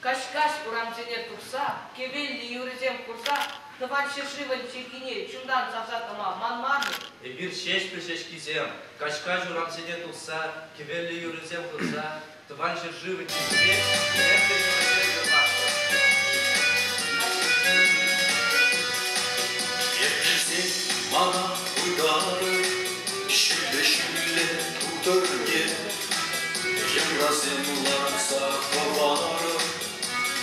Кашкаш урамценер курса, кевелли юрезем курса, тыван шершиван чекине, чундан савсатама манманы. Бир шеш кизем, кашкаш урамценер курса, кевелли юрезем курса, тыван шершиван чекине, Bana uygarı, şülle tutarge, Yemrazimlar sahavarı,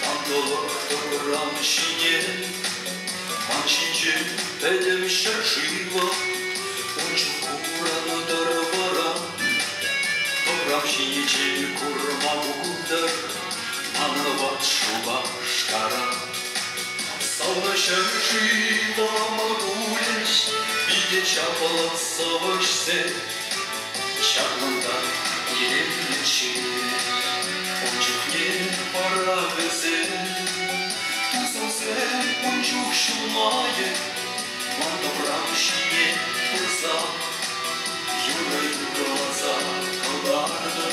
Mandoluk duran şiye, Manşinci bedem şarşıva, Uçun kuranı darvara, Toram şiyici kurma buğdar, Manavat şubaşkara. Savaşırşıva mağuleş, Bir çapalat savaşse, Şarmanda yerimleşi, Oncuk yer para bize, Tuzan sen oncuk şulmaye, Mandobram şiye kursa, Yurayı gaza kalardı,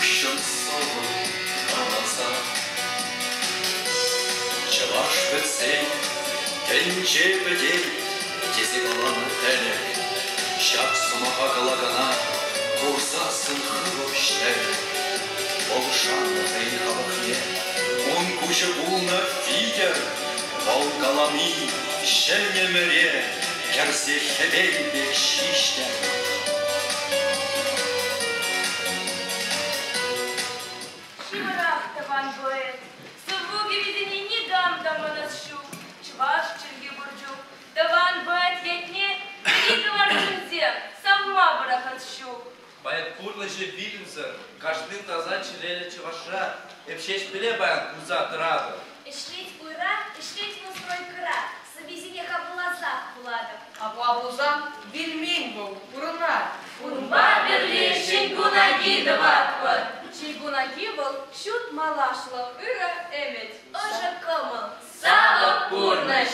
Uşan sava kalasa. Çavaş betsey, Gençe bedel, Tezi kalan telek, Şak sumaha kalagana, Kursasın hıroşter, Volşanlı feyhalık ye, Он куча булна фигер, Волгалами, Şenyemerye, Kersi hebelbek şişler. Шимарах таван поэт, Савуги видени не дам даманасшу, Чваш черги бурджу, таван поэт ветне, Великого ржензе, сама барахатшу. Баян пурлыжы билинсер, Каждын таза чилеле чеваша, Эпшеш пиле баян куза тырады. Эшлить уйра, эшлить настрой кыра, Савизине хабылазах буладым. А по абузам бельмень был, урна. Урба берле шейгунаги даватпад. Шейгунаги был шут малашло, ыра эмет. Ожа кымыл, сава пурныш.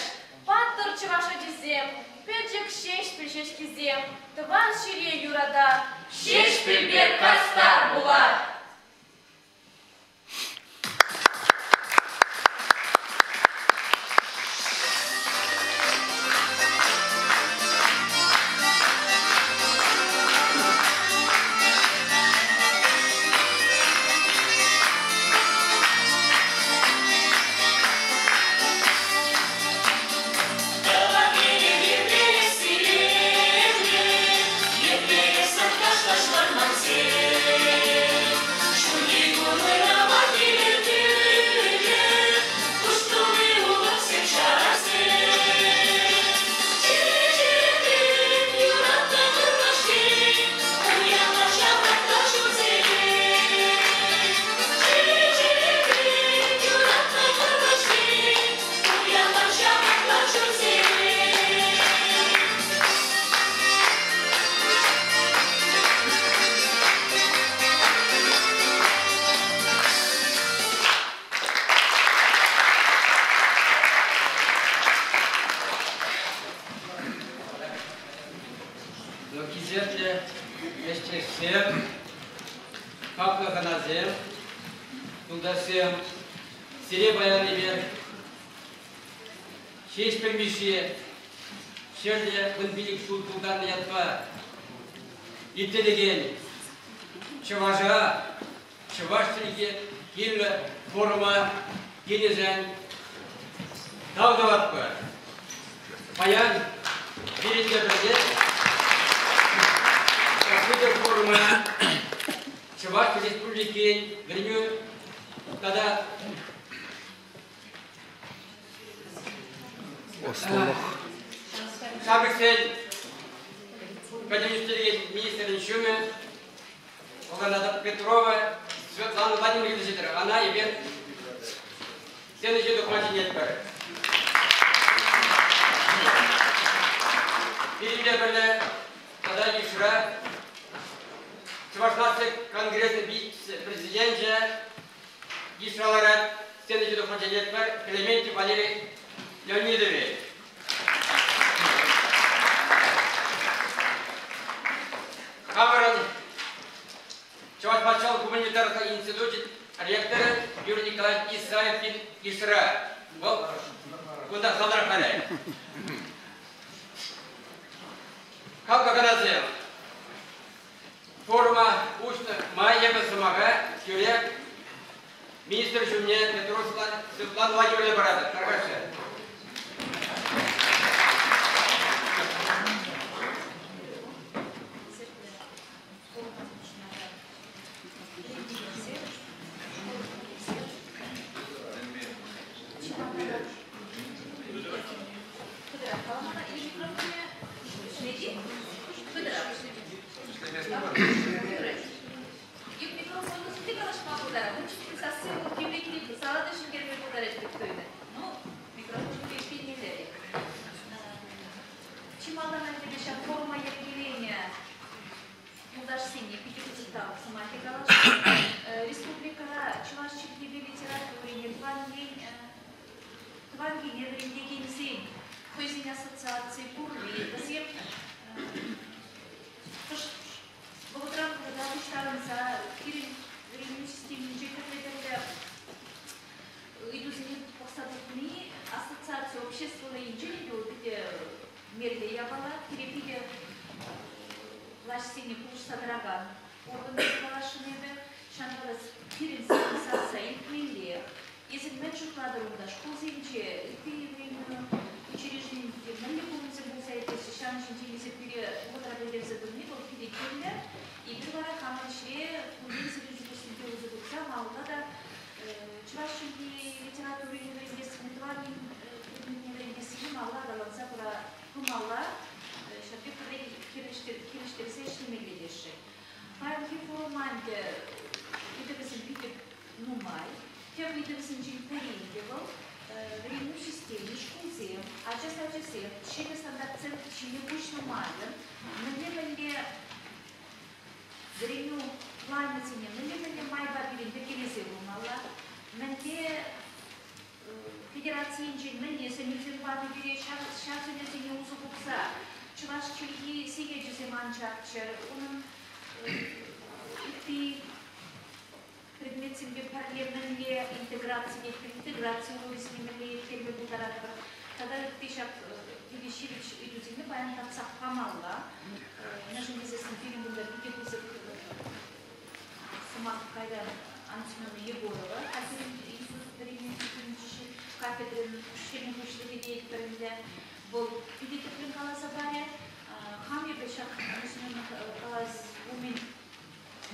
Паттыр чываша дизем, Педжик шеш кизем, Тыван шире юрада, Шеш пилбер кастар булат. İttediğin Çavaş'a, Çavaş'taki yine forma genizen dağdavat var. Bayan birinci bölge kapıda forma Çavaş Respublik'in günü kadar Sabıksel министр Шуме, Петрова, Светлана Владимировна, она и Вер. Следующий доклад нет. Birinci böyle kadar işra, Çuvaşlatsı Kongres'in vice-prezidenti işralara следующий доклад нет. Клементьев Валерий Леонидович. Камерон Чувашбашал гуманитарный институт ректоры Юрий Николаевич Исраев Исра. Вот, куда Хамрахаля. Как оказалось, форма устно майя басмага Юрия министр Жумне Петров Светлана Владимировна Барата. Хорошо.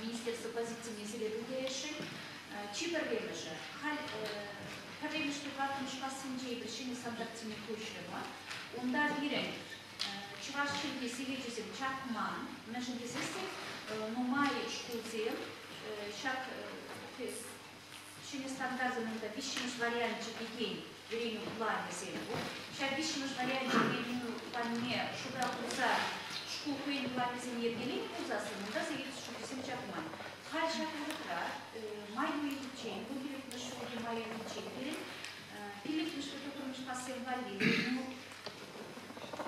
Министерство позиции независимой реши. Чиперлемы же. Проблемы, что как мы шкасинчей решение стандартными кушаем. Унда бирен. Чувашчинки сидите в чакман. Наши десяти, но май шкулзем. Шак шине стандартным это вещим варианте день. Время в плане зелку. Шак вещим варианте день в плане шуда куза. Шкулку в плане зелени день куза. Да, зелень шкулку сим чакман. Харша куза. Маю изучение. Будем нашли маю изучение. Пилик мы что-то там спасем вали.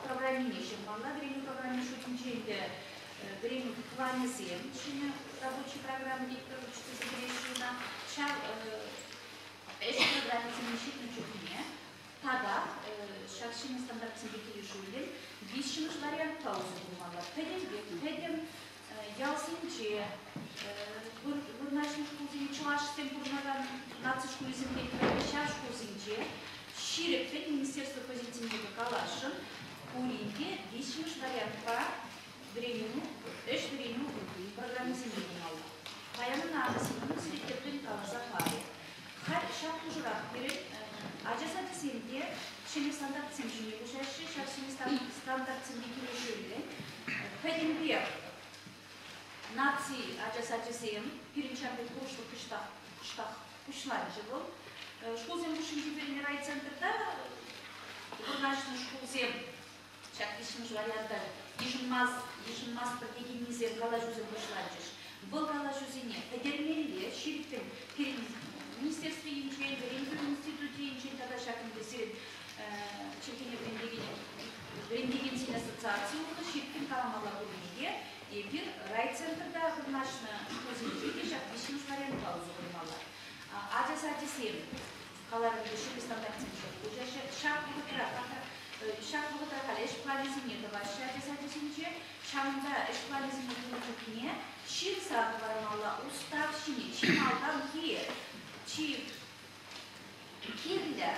Программирующим, мало времени программирующим учение, время в плане зем, учение рабочей программы, что загрешено, чар, эти программы замещают учение, тогда, шаршины стандартные решили, вещи вариант паузы бумага, пойдем, ялсинче, в нашем школе чувашским бурнагам, наций школе земли, шашку зинче, ширик, министерство позитивного калаша. Уринге, вещи вариант по времени, времени, программе земли мало. Поэтому надо сегодня среди запари. Шаг уже перед, а сейчас земли, чем стандарт земли, уже сейчас стандарт земли решили. Поэтому нации, а сейчас зем, перечеркнуть что кушлань живу. Школ зем уже теперь не райцентр, да? Бурнашный школ зем. Шак вишнуш варианта, ишен мас протегенизер галажузен башланчиш. Был галажузене, потермели, ширпен, перед министерством инженерии, в институте инженерии, тогда шаком бесед, чекине брендигенсин ассоциации, ширпен каламала бурниге, и пир райцентр да бурнашна позинчиге, шак вишнуш вариант паузу бурмала. 7. Kalarında şu standartın çok. Уже şartlı trakale eşplalizmye de başlar. Sadece şamında eşplalizmye çok niye? Şir saat var malla ustav şimdi çimaldan ki kirde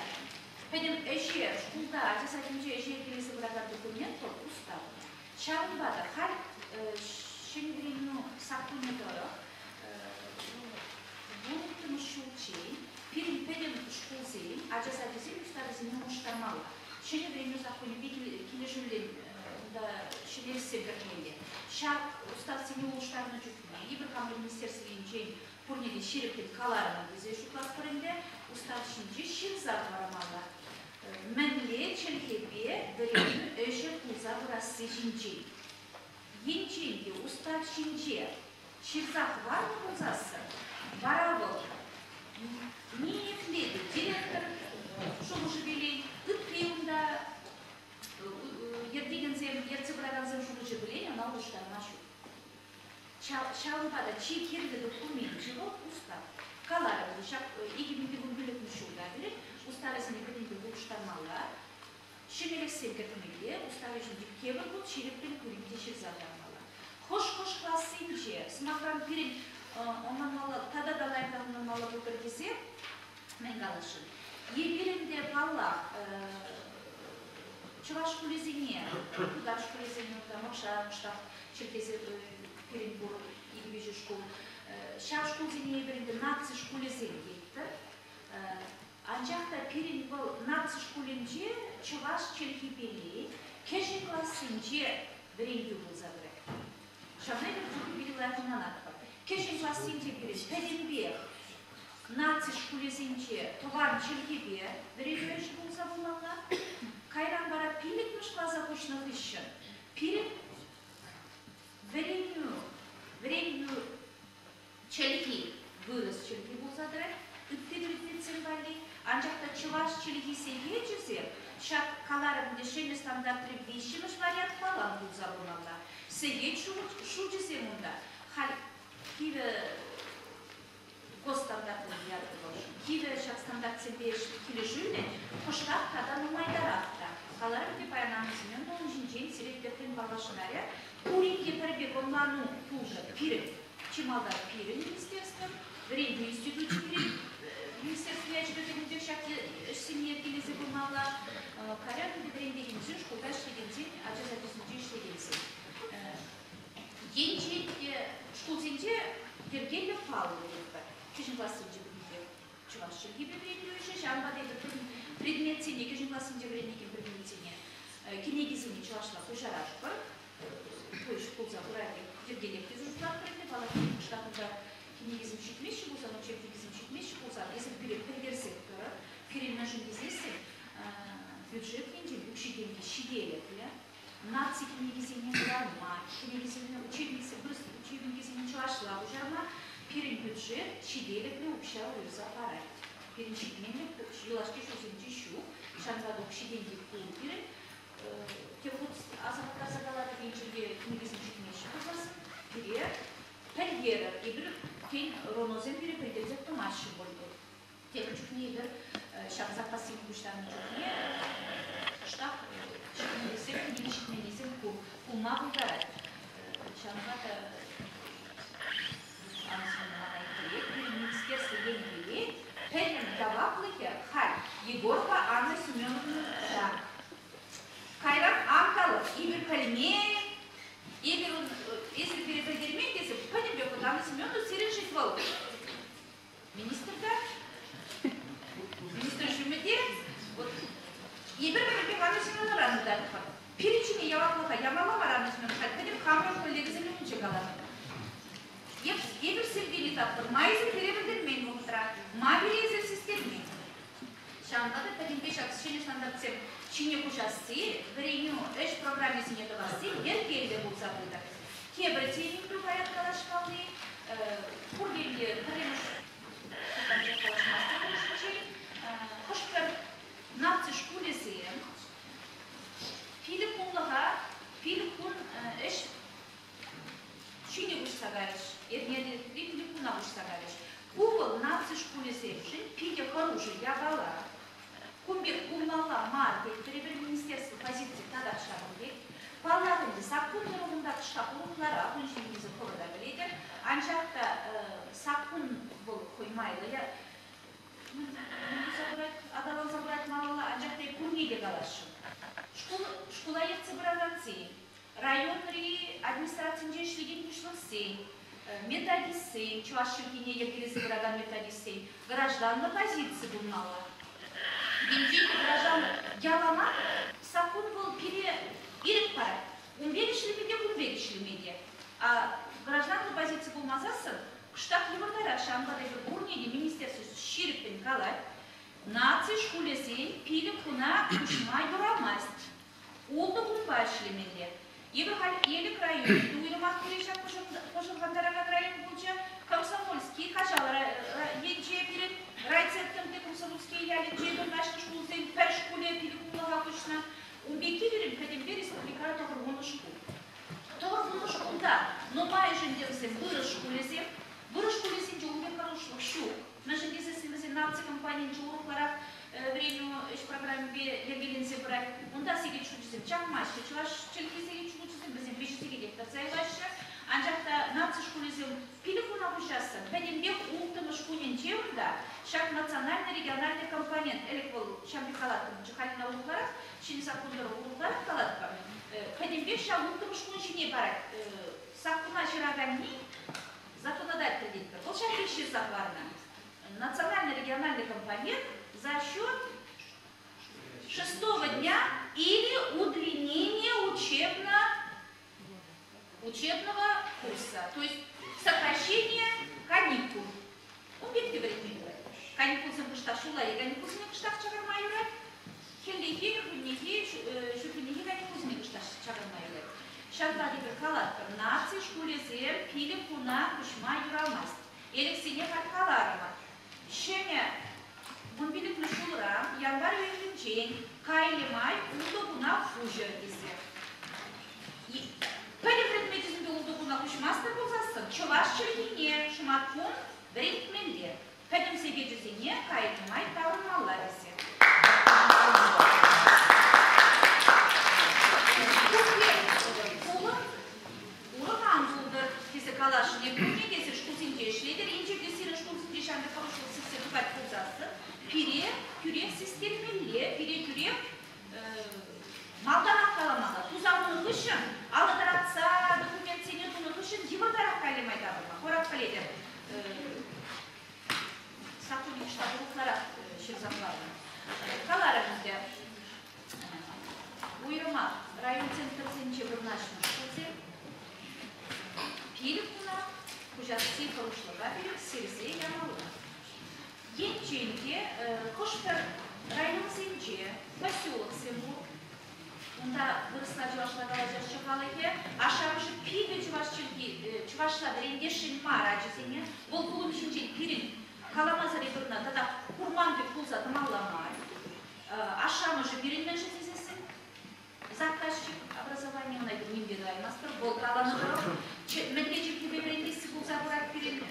benim eşeğe şurada sadece eşeğe birisi bırakar dokument var ustav. Şamında da her şimdi benim saklını doğru bunu şulçi benim şulçi sadece ustavızın muştamalı. Şimdi benim zaten bir kilojülün da şeyleri sevdirmeli. Şart ustasını oluşturma cüzdanı. İbrahim Ministerstvi'nin purneli şirketin kalarını bize şu platformda ustav şimdi şirzat var ama menli çelkebiye verilmiş eşit uza burası şimdi. Yinçindi ustav şimdi şirzat var mı uzası? Bravo. Niyetliydi. Direktör şunu bile Tıpkıyımda yerce bırakan şunu bile ona oluşturmaşı. Şalbada çekirde dokumenti yok usta. Kalarımızı 2000 yılın bölükmüş olabilir. Ustarasını birinde oluşturmalar. Şimdilik sevgirtmeli. Ustarasını dikkevi bu çirikten kurimde şirzatlanmalar. Hoş klasınca sınavdan birin ondan malı, tada dalaydan malı bu bölgesi mengalaşın. Yerlerinde valla Çuvaş kulesine, Kudaş kulesine, Mokşa, Çerkezi, Perenbur, İlbeci şkol, Şaş kulesine yerinde Natsi şkolesine gitti. Ancak da Perenbur, Natsi şkolince Çuvaş Çerkebeli, Keşi klasınca Verengi bulzadı. Şanayla bu bilgilerden anlattım. Keşi klasınca biri, Perenbur, Natsi şkolesince tovar Çerkebeli, Verengi bulzadı. Kayran bara pilikmiş fazla hoşuna kışın. Pirin verenyu çeliki vırız çeliki bulsadır. Üptedir vali. Ancak da çıvaş çeliki seviyecisi şart kalarında şeyle standartlı değişmiş varyant falan bulsa bunlarla. Seviye şu cisimunda hal kive standartlı yaratılır. Kive şart standart seviye kilojüyle hoşlar kadar numaydarafta. Kalarım ki payanamızın da onun için sürekli bağlaşmaları. Kurinki perbe onların pulda pirin. Çimalda pirin ministerstvom. Verengi institutu pirin. Ministerstvo yaşadığı şaklı siniyetinizi bulmalı. Kalarım ki verengimizin şkolda işlegensin, acizatısınca işlegensin. Genci şkolzince gergelle pahalı olurlar. Kışın basınca bilgi. Çuvaşçılık gibi veriliyor. Şambadaydı предметсене, кежин классынча вредники предметсене, кинегизине чувашла кушарашпы, тоиш пулса бурайы тергелепте журтлар кірді, бала штатында кинегизим шитмеші болса, но чертегизим шитмеші болса, если передер сектора, передна жындезесі, бюджет енде бүкшеденге шиделеклі, наци кинегизине барма, кинегизине учебницы, бұрыс учебнингизине чувашла ужарма, перед бюджет шиделеклі обща өрза парай. Перенчикмене, юлашки шусенчи шу, шанрадок шиденди кулпиры, те вот азаматка загалады венчерге книгизин чикмеши кызасын, бире, пәлгері, ебір кен ронозен бире предельзет томаши болды. Те күчікне ебір шақ запасын күштарын жүкне, штақ шикменесен, книги шикменесен кулма бұлдарад. Шанрада анасының анайкелек, бір министерство енбелек, Пенин даваплыхе халь Егорка Анна Семеновна Жан. Кайран Амкалов, Игорь Кальмей, Игорь, если перепределить, если пойдем бьёт Анна Семеновна Сережи Волк. Министр, да? Министр Жумеде, вот. Игорь Кальмей Анна Семеновна рано дали. Перечине я вам плохо, я мама Анна Семеновна, пойдем камеру коллеги заменить чекала. Игорь Сергеевич таптыр, майызы перепределмейін мұқтыра, мабилезі системмен. Шаңғады тәкінбе шақсышыны стандарттен чине кушасы, вреню эш программесіне тұғасы, ер келді болса бұлды. Кебір теймінді ғаят қалашқалды, құргелді қареміш қошқыр напцы шкулесі, филіп құнлыға, филіп құн эш чине кушсагарыш, ернеді филіп құна кушсагарыш. Кубыл напцы шкулесі, пике Ябала, Кумбек Кумала, Маркет, Перебер Министерство позиции Тадашабы, Палатында сакун нұрғында тұшқапылықлары ағыншылымызы қолыда біледі. Анжақта сакун бұл қоймайлы. Адалан забрать малала, анжақта күргейді қалашы. Школа ертсі біразанцы, районный администрацияның ешлеген күшліксен, методистсен, Чувашшылкене ергелесі біраган методистсен, гражданны позиции бұлмала. Генжейді граждан ялана сакун бұл пере ирек пара. Умбегишлемеде, умбегишлемеде. А гражданка позиция булмазасын, кыштак либордара шамбада bir урнеде министерство шириппен калай, нации школесен пилі куна кушмай дурамаст. Олды булмай шлемеде. Ебі елік район, уйрымақ көрешен қошылғандараған район болча, Комсомольский, Хачал, енче перед райцентром, Комсомольский, ялен, нашты школесен, пер школе пилі кунаға кушна. Умбекке берем, хотим берем, республикара тоғырғыны школ. Тоғырғыны школда, но май жендерсен бұрыш көлесен жоғымен қарушылық шу. На жендесесімізен нация компанияның жоғырықлара время іш программы ергеленсе бірай. Онда сегет шутесен чақмашы, чылаш челке сегет шутесен, бізден 5 сегет тацайлашы. Анжақта нация школесен пилікуна бұшасы, пәдембек ұлтымы школен жеуында, шақ национальный-региональный компонент, әлік бұл шамбек қалатын жүхалина ұлықлары, şimdi sakınları olurlar kalat var. Kadembe şahlıklı şunun barak. Sakına şiraganni законодательный. Вот сейчас вещи захварно. Национальный региональный компонент за счет 6-го дня или удлинения учебного курса. То есть сокращение каникул. Объективно. Каникул сам кышташула и каникул сам кышташ чагармайура. Хеллихи, хуннихи, шухуннихи каникулсыны кышташ чагармайура. Шанбады бір қалаттыр. Нации школезе пилі куна күшма юралмаст. Елексене қарқаларыма. Шене бұн білі күшулыра, январ өйінчен, кайлемай, ұлды куна фужер десе. Пәлі предметізінде ұлды куна күшмастыр болзасын, чываш чілгіне, шуматфон, бірінтменде. Пәлім себежізіне, кайлемай, тавырмалар десе. Калашын епрүне кесір шкулсинде ішледер, инжекте сирен шкулсинде шанды қарушылық сексен ұпат бұлзасы, күрек системелі, күрек малдан аққаламаға, тузағыны ғышын, алыдыратса, документ сенен тұны ғышын, дивардар аққалемай дабылма, қорап қаледер сақылық штабылықлара шырзақларын. Қаларымызда ұйырыма район центрсенче бірнашын шкулсен, Пиликуна, кужасы қарушылыға беріп, серсе ямалына. Енченке, қошпер район сенче, поселок сему, онда вырысна жуашлағала жашы қалайке, ашамышы пилі жуашлады рендешін мара жесене, ол бұлым үшінчен пилін каламазары бірна, тада құрманды пулса тымалламай, ашамышы бірінмен жесесесін, заказчик образования он один не бедает мастер бол каланы дорог медвежий киберендиси бул забрать перед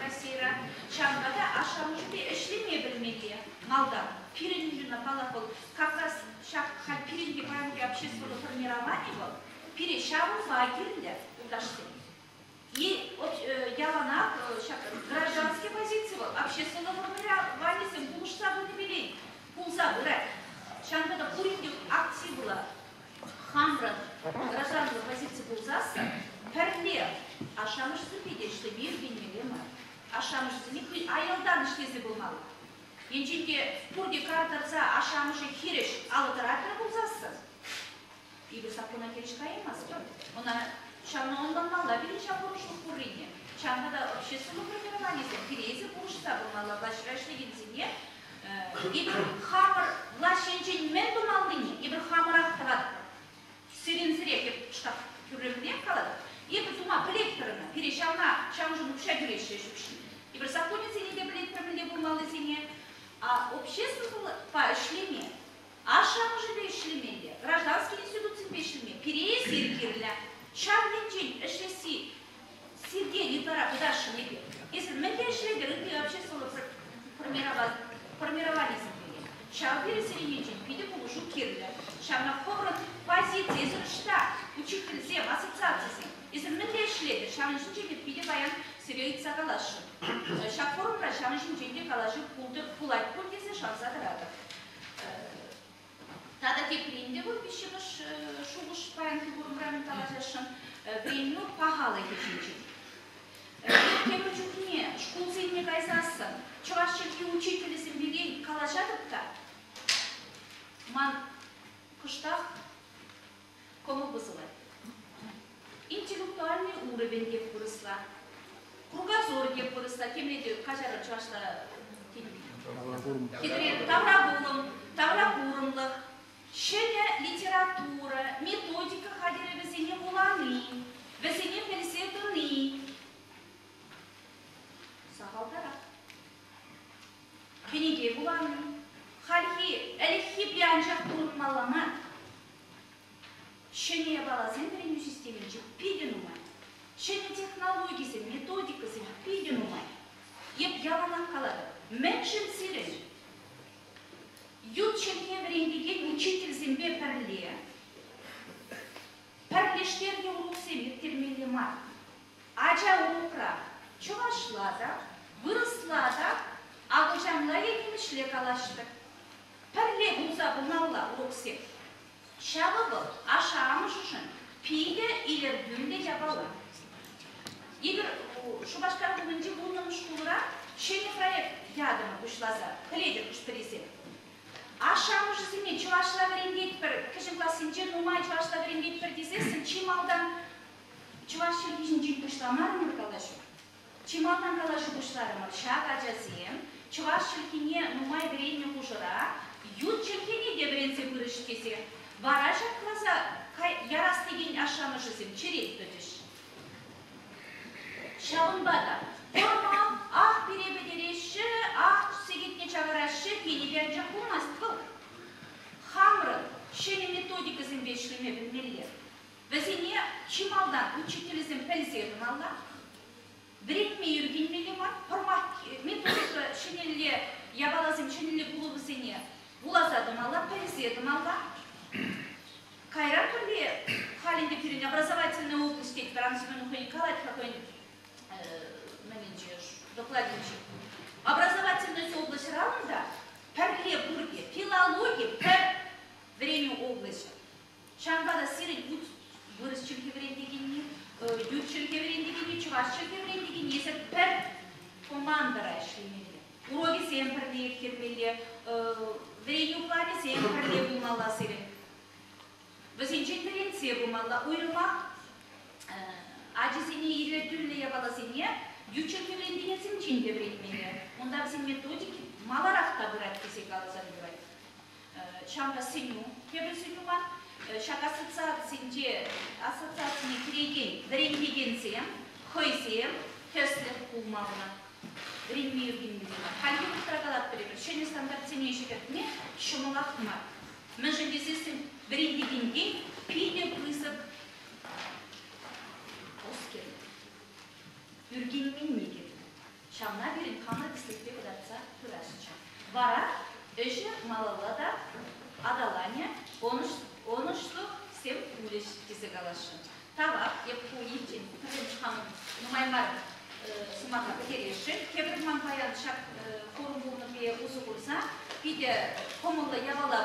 Россия чангада ашамыш бе эшлеме билмеди малда пиринжуна палапол как раз шак хал пиринги памяти общественного формирования был перешаву вагирля удашты и ялана гражданские позиции был общественного формирования сем пулшса бы не били пулса брать чангада пуринги акции была Хамбрат, гражданская позиция был заса, перле, а шамышцы пиде, что мир бенеле мар. А шамышцы не айылдан иштезе был мал. Енчинде пурде кардарца, а шамышы хиреш, алыдаратра был заса. И без закона келечка имас, она шамна ондан мала, били шамбурушну курине. Чангада общественного формирования, перезе пушта был мала, башрашли гензине, и хамар влашенчен мен думалдыне, и хамарах тават. Сирензирек штаб күріміне қалады. Ебі тума білекторына, перешауна шамжыны күша күреші жүкші. Ебір законницы неде білекторымінде болмалы сене, а общество по ишлеме, а шамжы бе ишлемеде, гражданский институцин бе ишлеме, перее сергерлі, шамден жен ішлесі сирге етара бұдашы неге. Если мәнде ишледе рынке общество формировать формирование земли. Шалбери средничек, пиде полужу кирля. Шамна ховрат позиции, изрышта, учитель зем, ассоциации. Изменили шледы, шамна шинчеге пиде баян сирейца калашы. Шак форумра шамна шинчеге калашы пулайт пульдесе шалза дырады. Тада теплинде был пищемыш шубуш баян фигурумрами калашашын. Временно пахала кешинчик. Кемір жүкіне школ зейіне кайсасын, чувашчылки учителі зімбеген калажадып-та, ман кыштақ кому вызывать. Интеллектуальный уровень деп выросла, кругозор деп выросла, кемледе кажары чувашла кедірен таврагурымлық, шене литература, методика хадері везене буланы, везене пересетуны. Сағалдара. Бенеге буланы, халхи, әліхи бианжақ құрылмалама. Шене баласын бірінің системенчі пейден умай. Шене технологиясын, методикасын пейден умай. Еп яланан қалады. Мәншін сирен. Ют шерге біріндеген учитель зімбе пәрле. Пәрлештерге уруксемет термелі мар. Ажа урукра. Чувашлада, вырослада, ағылжамла екемішле калаштық. Пәрле бұлза бұлнаула уруксем. Шабығы ашамыш үшін пейде илер дүнде жабала. Егер шубашкар бүгінде бұлның шкулыра шене проект ядымы бұшлаза, кледер бұшпіресе. Ашамыш зіне чувашла верендет бір, кішін классинче нумай чувашла верендет бір десесін, чималдан чувашчыл кешін жүйт бұшламарымыр калашу. Чималдан калашу бұшларымыр шақ ажазем, чувашчыл кене нумай веренне бұшыра, ют чілкене де біренсе көріш кесе. Баража класа ярас деген ашамыш зім черет бөдіш. Шағынбада. Форма, ақ беребедереші, ақ сегетне чағырашы, кенебер жақылмас бұл. Хамрын, шені методика зімбешлеме білмелер. Бізіне чималдан учителізім пәлзерін алла. Біретме үргенмелі ма, формат методика шенелі, ябалазым шенелі бұлы бізіне бұлазадын алла, пәлзерін алла. Кайран күрле халінде перен образовательный область дейді, Барамсымен ұқойын қалайды, какой-нибудь докладчик. Образовательная область равна, пәрле бұрге, филология, пәр время области. Шанбада сирен ұт бұрыс чүлге верен дегенне, ют чүлге верен дегенне, чуваш чүлге верен дегенне, есі пәр командара ішлемелі. Уроги сен пәрле кермелі, время плане сен пәрле бұлмалла сирен. Візенчендерен се бұлмалла, ойырма Acizini ilertürle yabalasını, yüçülkülen diyesin çinde üretmeli. Onda bizim metodik malarak da bıraktıysa kalazan güvay. Şamda sinyu, kebir sinyu var. Şak assotsiasyonu kiregen, verengegen koysem, köslep bulmağına. Verengmeyi bilmedi var. Halbuki bu tırakalat birebir. Şeni standart seni şeketine şumalak var. Mesela desesin verengegen pide pıysak Ürgenmin nedir? Şamlar birin kanlı dislikte kudatsa pırasıca. Vara, öşü malala adalanya, onuşlu sem uleşkisi kalaşın. Tava, yapı için, kırınç hanım, numaymar sumaka kereşin, kebirman payan şak forum bulunu bir uzu kursa, bir de komulla yavala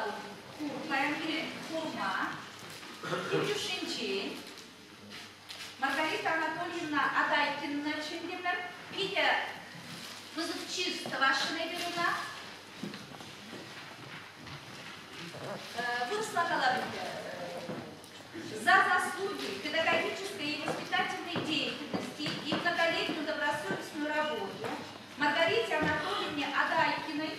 bu payan bir forma, üçüncü, Маргарита Анатольевна Адайкина Чендемер, Петя Вызывчист Вашинеберина, выслала за заслуги педагогической и воспитательной деятельности и многолетнюю добросовестную работу Маргарите Анатольевне Адайкиной,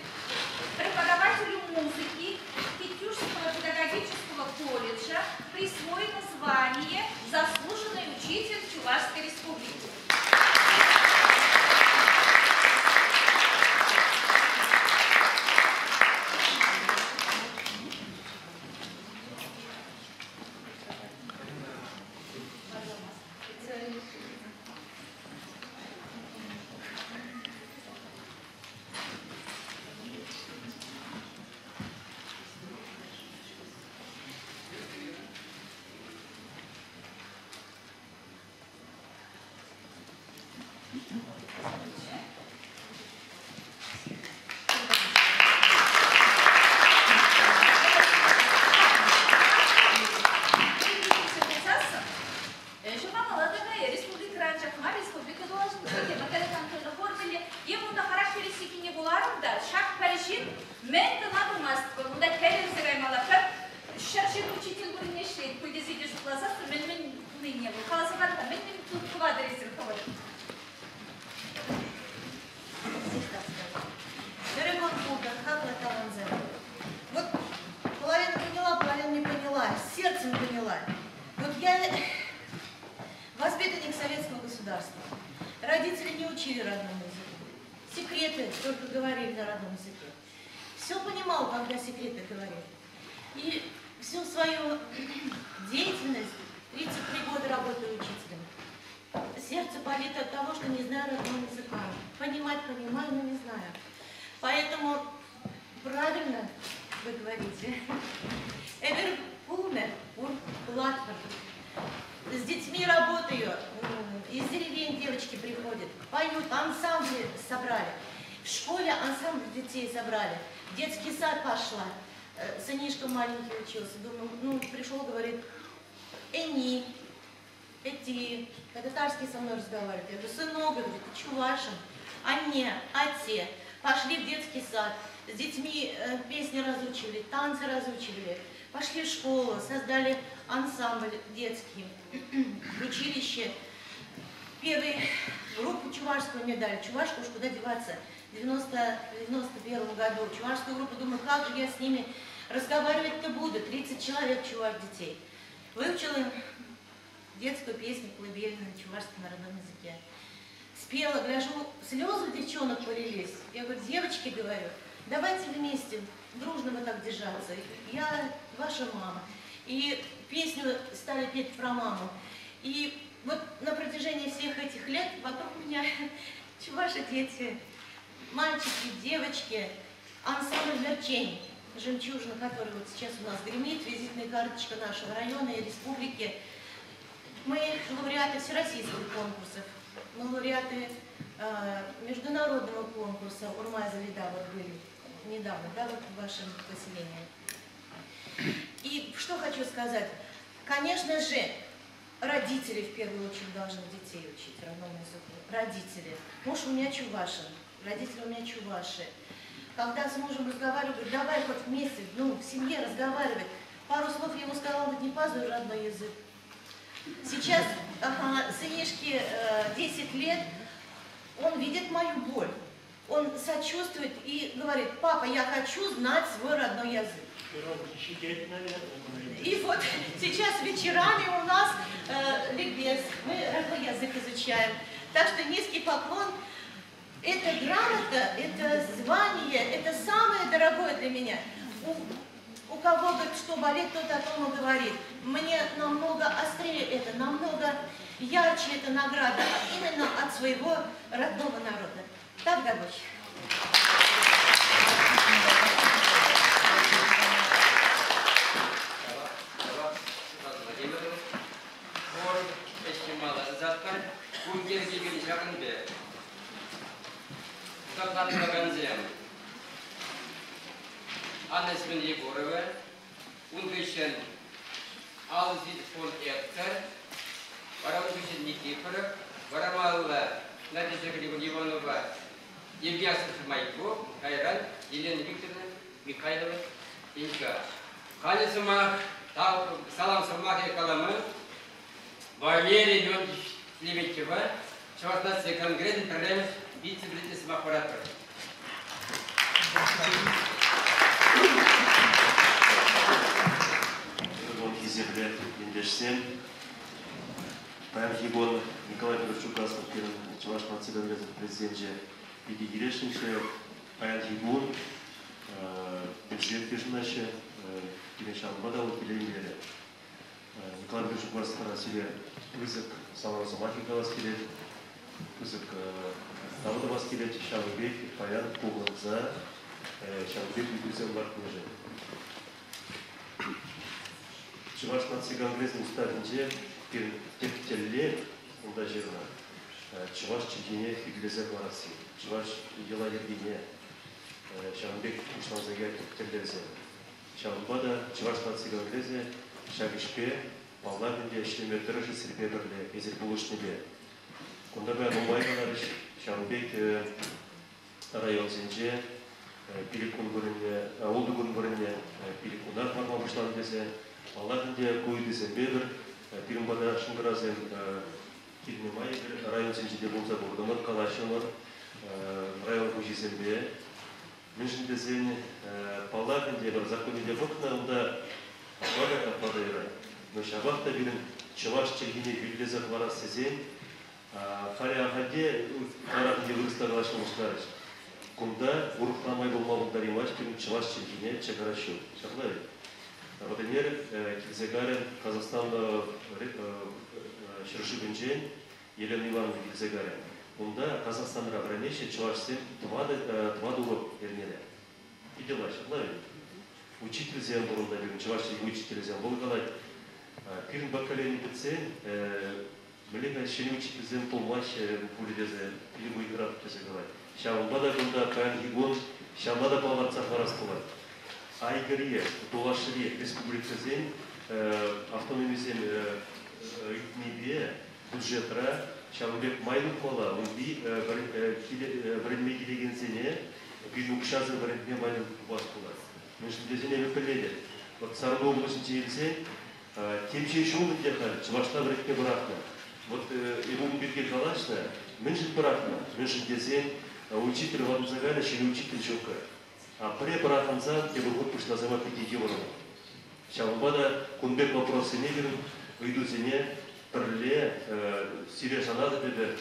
преподавателю музыки Китюшского педагогического колледжа, присвоено звание «Заслуженный учитель Чувашской Республики». Мен тынабымастым, мұнда кәресі қаймалапып, шаршет учитель бұл не шлейді, көйдезеге жұқласасы, мен бұны не бұл. Қаласы барда, мен тут квадресін қывадым. Дорогой Бога, как вы там вот половину поняла, половину не поняла, сердцем поняла. Вот я воспитанник советского государства. Родители не учили родному языку. Секреты только говорили на родном языке. Все понимал, когда секреты говорили. И всю свою деятельность, 33 года работаю учителем. Сердце болит от того, что не знаю родного языка. Понимать понимаю, но не знаю. Поэтому правильно вы говорите. С детьми работаю, из деревень девочки приходят, поют, ансамбли собрали. В школе ансамбль детей собрали. В детский сад пошла. Сынишка маленький учился. Думаю, ну, пришел, говорит, эни, эти. По-татарски со мной разговаривает. Я говорю, сынок, говорит, ты чувашин? А не, а те. Пошли в детский сад. С детьми песни разучивали, танцы разучивали. Пошли в школу, создали ансамбль детский, в училище. Первую группу чувашскую мне дали. Чувашку уж куда деваться. В 91 году. Чувашскую группу, думаю, как же я с ними разговаривать-то буду. 30 человек чуваш детей. Выучила им детскую песню колыбельную на чувашском народном языке. Спела, гляжу, слезы у девчонок полились. Я говорю, девочки, говорю, давайте вместе, дружно вот так держаться. Я ваша мама. И песню стали петь про маму. И вот на протяжении всех этих лет вокруг меня чуваши дети, мальчики, девочки, ансамбль «Мерчень», жемчужина, который вот сейчас у нас гремит, визитная карточка нашего района и республики. Мы лауреаты всероссийских конкурсов, мы лауреаты международного конкурса «Урмай-Залида» вот были недавно, да, вот в вашем поселении. И что хочу сказать. Конечно же, родители в первую очередь должны детей учить родному языку. Родители. Муж у меня чувашин, родители у меня чуваши. Когда с мужем разговариваю, говорю, давай хоть вместе, ну, в семье разговаривать. Пару слов ему сказала, говорит, не пазуй родной язык. Сейчас сынишке 10 лет, он видит мою боль. Он сочувствует и говорит, папа, я хочу знать свой родной язык. И вот сейчас вечерами у нас ликбез, мы родной язык изучаем. Так что низкий поклон, это грамота, это звание, это самое дорогое для меня. У кого говорит, что болит, тот о том и говорит. Мне намного острее это, намного ярче эта награда, именно от своего родного народа. Так, Дагоч? Анна Семеновна Егорова, Унгрищен Алзит фон Эрцер, Варамушин Никифоров, Варамалла Надежда Иванова, Евгений Майко, Кайран, Елена Викторовна, Михайлова, Инка. Ханисума, Салам Самахи Каламы, Валерий Леонидович Лебедева, Чувашский конгресс, прорыв вице-президент аппарата. Кезерде ендешсем, Паян Хибон Николай Петрович Чукасов, Чуваш Мацедонгазов, президент Пеги Гирешниче, Паян Хибон, бюджет Кишначе, Киречан Бадал, Килеймере. Николай Петрович Чукасов себе вызов самого Самахи Каласкиле, вызов Давыда Маскиле, Шавбек, Паян Кугланза, Шавбек Викусен Баркунже. Чуваш нацигангрезный уставинже тектелле онда жерна. Чуваш чигине фиглезе бараси. Чуваш ела ергине. Шамбек уштанзага тектеллезе. Шамбада чуваш нацигангрезе шагишпе паллабинде иштеметрыжы сирпеберле эзер булышнебе. Кундага нумайганарыш Шамбек район зенже пиликун көріне, олды күн көріне, пиликунар парма бұшлан десе, аллардың де көй десе бебір, пирімбада шыңғыразен келмемай, район сенжеде болса болдымыр, қалашымыр, район көжесенбе. Мен жіндесен паллардың де бір законеде бұқна, онда апада ападайры. Но шабақта бірін чываш чергене бүлдезі қварас сезен, Фари ағаде тарапында вырыстар алашымыздар. Кунда урухламай болмалындар имаш, бірін чываш чергене чагарашу. Шақлай. Например, Килзегарин, Казахстан Шыршыбенжен, Елена Ивановна Килзегарин. Онда Казахстанға бранеше чывашсен два дулы ернелі. Идела, шақлай. Учитель зен бұрында бірін, чывашсен учитель зен бұл қалай. Пирин бакалейный бітсен, Мелека шені учитель толмаш пуледезе, или будет рад кезегалай. Шавлада гонда каян игон, шавлада паларца харастылар. Айгырие, Толашыре, республикасен, автономизен итнебе, бюджетра, шавлбек майлық мала, он би вредме келеген сене, bir укшазы вредме майлық басқылар. Мен шындезене өкіледі. Вот Сарғы облысын чейілсе, темшей шоуын дехал, чывашта вредме бұрақны. Вот ему бирге калашна, мен жит бұрақны, мен шындезен, учитель в Амзагале, шели учитель жока. А пре бұрақанзан, я бы год пошла зама 5 евро. Шалбада, кунбек вопросы не берем, выйду зене, прле, сирия жанады бебе,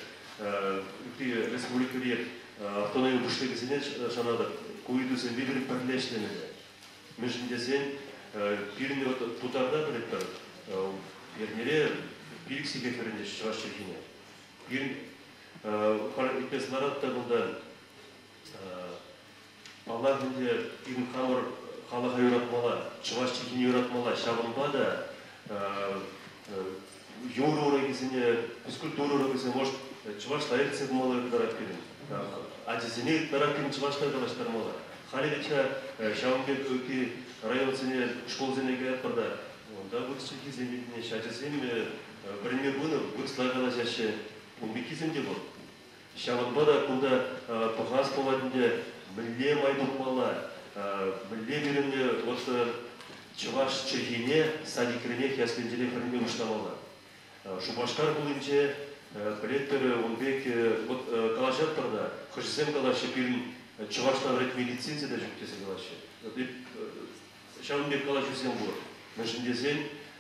республикалер, автономия бушлеги зене жанады, куйду зен беберим прлештенеді. Мен шындезен, пирни вот путарда білеттір, ернере, Биліксеге көрінде шығаш жергене. Бірін үкпес наратта бұлда Аллахынде бірін қамыр қалыға үйратмала, шығаш жергене үйратмала, шағынба да еуро кезіне, физкультура кезіне, может, шығаш лайырцы бұмалы өкідарап берін. Адезіне өкідарап берін шығаштар қалаштармала. Халилеча шағынбек өкі район зене, школ зенеге әтпарда. Онда бұлшыки зенетіне шәжесен Пример было, выслали зяще умбекизмде был. Шаванбада, куда похаз поводне, бле майдукмала, бле беремне вот чуваш чергине, садик ренех, я скринделе хранил уштамала. Шубашкар был инже, плеттер умбек, вот калашат прода, хожесем калаши пирин, чуваш там рек медицине даже ктесы калаши. Шаванбек калаши всем был. Нашим дезен,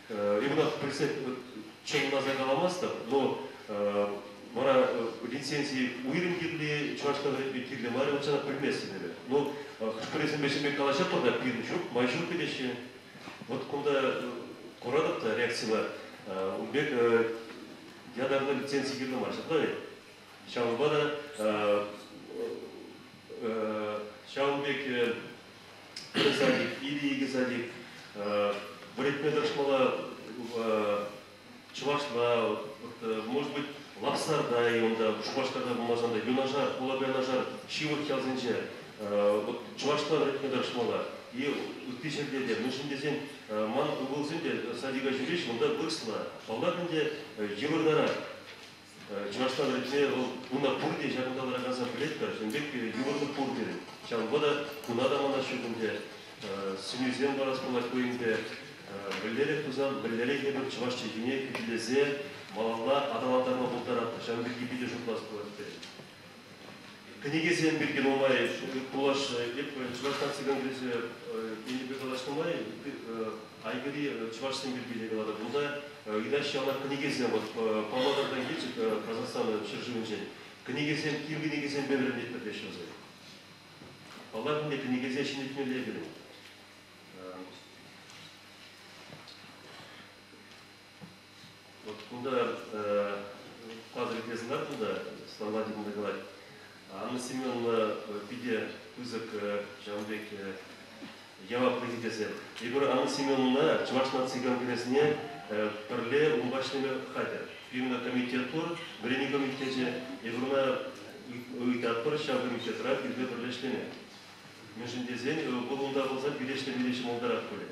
именно представь. Чем у нас загаламастов, но мара лицензии уйрен кирли, чувашка кирли, мара вот сюда примесили. Но пресен бешемек калаша тогда пирн чук, майшур пидеши. Вот когда корадата реакция, умбек я давно лицензии кирли марша, да? Шаумбада, шаумбек садик или садик, вредме дошмала Чувашта, может быть, Лапсарда, и он да, Шубашкада, Мазанда, Юнажар, Кулабянажар, Шивот Хелзенже, вот Чувашта, Редмедаршмала, и в Тишерде, мы же здесь, ман Уголзенде, Садига Жюриш, он да, выросла, Палдаканде, Евардара, Чувашта, Редме, Уна Пурди, Жакандала Газа Плетка, Жембек, Юварда Пурди, Чалвада, Кунада Манашуканде, Синюзен Бараспала Куинде, Білдері тұзан, білдері кебір чываш чекіне күтілезе, малалла адалаттарына бұлтаратты, шамбір кебеде жұтлас болады. Кінегесен берген олмай, бұлаш, чываштан сыған кіресе, ендебе қалаштымай, айгыри чываштан бергеле қалады. Бұлда үйдаш шалар кінегесен, Павлодардан келшік, Казахстаны шыржығын кінегесен, кем кінегесен бәбірін етті дешімізі. Павлардың де кінегесен шынетмелі білін. Вот куда кадры знак туда, слова не говорить. Анна Семеновна пиде кузак Жамбек ява президент. И говорю, Анна Семеновна чувашна цыган кресне перле умбашными хатер. Именно комитет тур, время комитете. И говорю, уйдат пор шаг комитет рад и две перлешлены. Между дезень был унда болса билешли молдарат коли.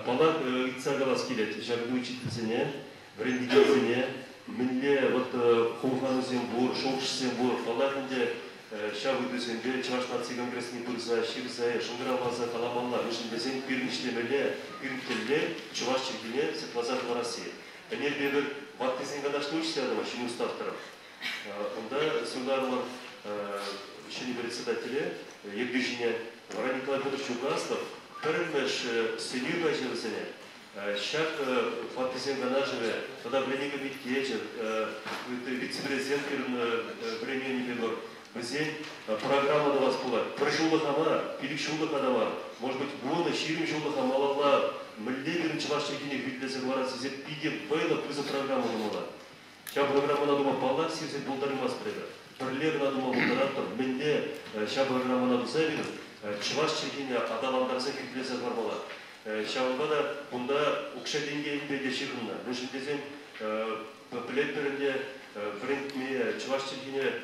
Палак итца галас килет, шаг учительцене. Брендигензене, менде вот хумфанызен бур, шоушсен бур, палатынде шабы дүзенде Чуваш нация конгрессini пырза, ширза, шыңгыралаза, каламалла, мүшіндесен пирін іштемеле, пирін келле, Чуваш чергене сықлаза в России. Әнел бебір баттезен гадашны учится адама, шыны уставтырым. Онда сылдарылар шыны председателе, Евгения Вара Николай Петрович Угаслов, пірімеш сенюга жерзене, шак баттезен гадашыве, тогда Бленика Миткечер, вице-президент времени бебір, Бізден программада вас болады. Бір жылдық ама, келік жылдық адама, может быть, оны 20 жылдық амалала, мүлде бірінші ваштекене күлдесі барасы, зет пиде байлы күзі программаны болады. Ша программана дума балар севзет болдарымас біреді. Бірлерін адыма болдараттыр, мүлде ша программана бұза беріп, чывашчекене адаландарсы күлдесі бармалады. Шауынға да бұнда ұқша денгейінде де шиғынна. Мүшіндесен білет бірінде біріндме чывашчекене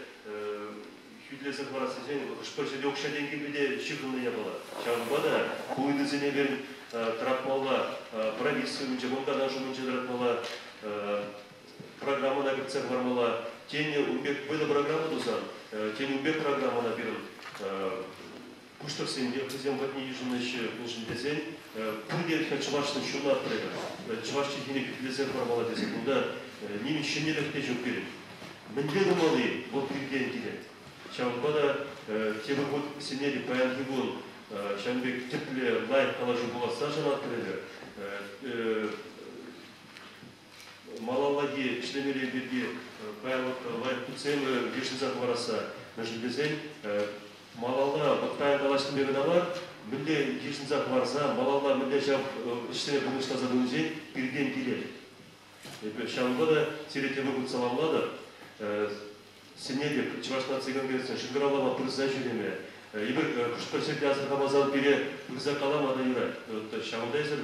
Күтлесі барасы жен, ұшпыршыды оқша денгейінде шиғынная болады. Шауынға да көйдізіне берін трапмалла, правительствоменче, мұндан ажуменче дратмалла, программана бірцер бармалла, тені ұмбек бұйда программа дұсан, тені ұмбек программана берін күштірсен, дефізен бәтіне ежіннеші күншіндесен, күндерді чываштың шуына аттырайда. Чывашты кені күтлесі бармалла десен, бұнда немен шенелікте жоқ берін. Мінде думалы бұл президент дейді. Шауынға да тебе бұд сенелі баянғы бұл, Шанбек тепле лайк положу была сажена открыли. Малаллаги членели берги баялык лайк туцемы вешнизак вараса. Нажибезен малалла бактая далаштын берген бар. Мінде вешнизак варса малалла мінде жап иштене бүгүнчө задунжен бирден келет. Шанбга да серетеме бут саламлады. Сенелик Чуваш нация конгрессин шыгыралама пырза жүреме. Ибір күшпірсерде азырға мазал бере күзі қаламада үйрай. Шауындайзыр,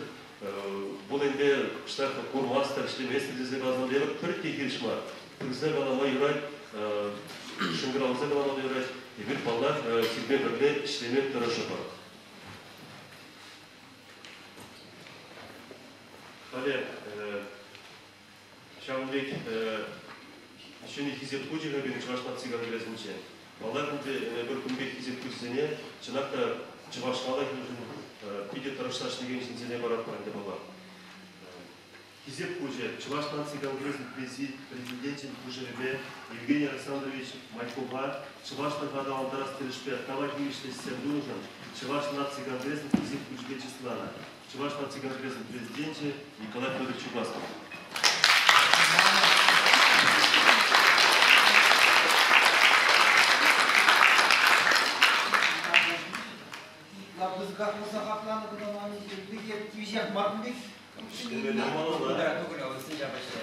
бұл енді күштақы қормастар, іштеместер дезде қаламада ебір түрікте келішма. Күзі қалама үйрай, шыңғыралызы қаламада үйрай. Ибір балдар келме бірле іштеме тұрышы бар. Қале, Шауындек, Шыны хизеп көжеға берін Чуваш нация конгрессінше. Баларында бір күнбек кезеп көрсене, жинақта Чувашқала келген пиде тұрышташ деген жинзене барат барында болар. Кезеп көже, Чуваш нация конгрессінің президентін көжеребе Евгений Александрович Майкова, Чувашның адаландарас терішпе Талак Миште Сендужын, Чуваш нация конгрессінің кезеп көжеге числана. Чуваш нация конгрессінің президенті Николай Федорович Угаслов. Kapısı kaplanı kıdamanı bir gep diyecek Martınbek. Bunlara tukun olsun yapıştı.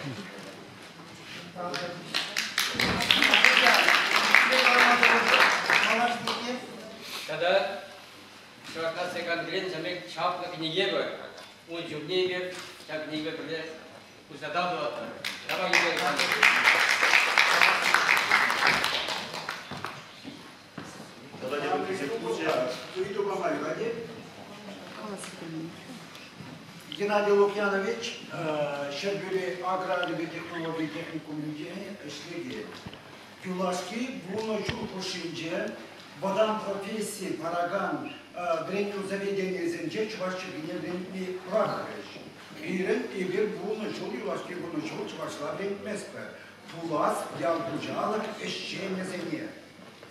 Kada Çuvashlar sekandrin jamek çapla kiniye böyle. O cümleyi bir çap niye böyle uzada da tamam gibi. Геннадий Лукьянович, Шербюри аграрный технологии техникум шлеги. Юлашки, Буночу Пушинже, Бадан профессии, Параган, Дреню заведение Зенже, Чувашчик Генеральный Прахарыч. Ирен и bir Буночу, Юлашки Буночу, Чувашла Меспе. Пулас, Ялбуджалок, Эщене Зене.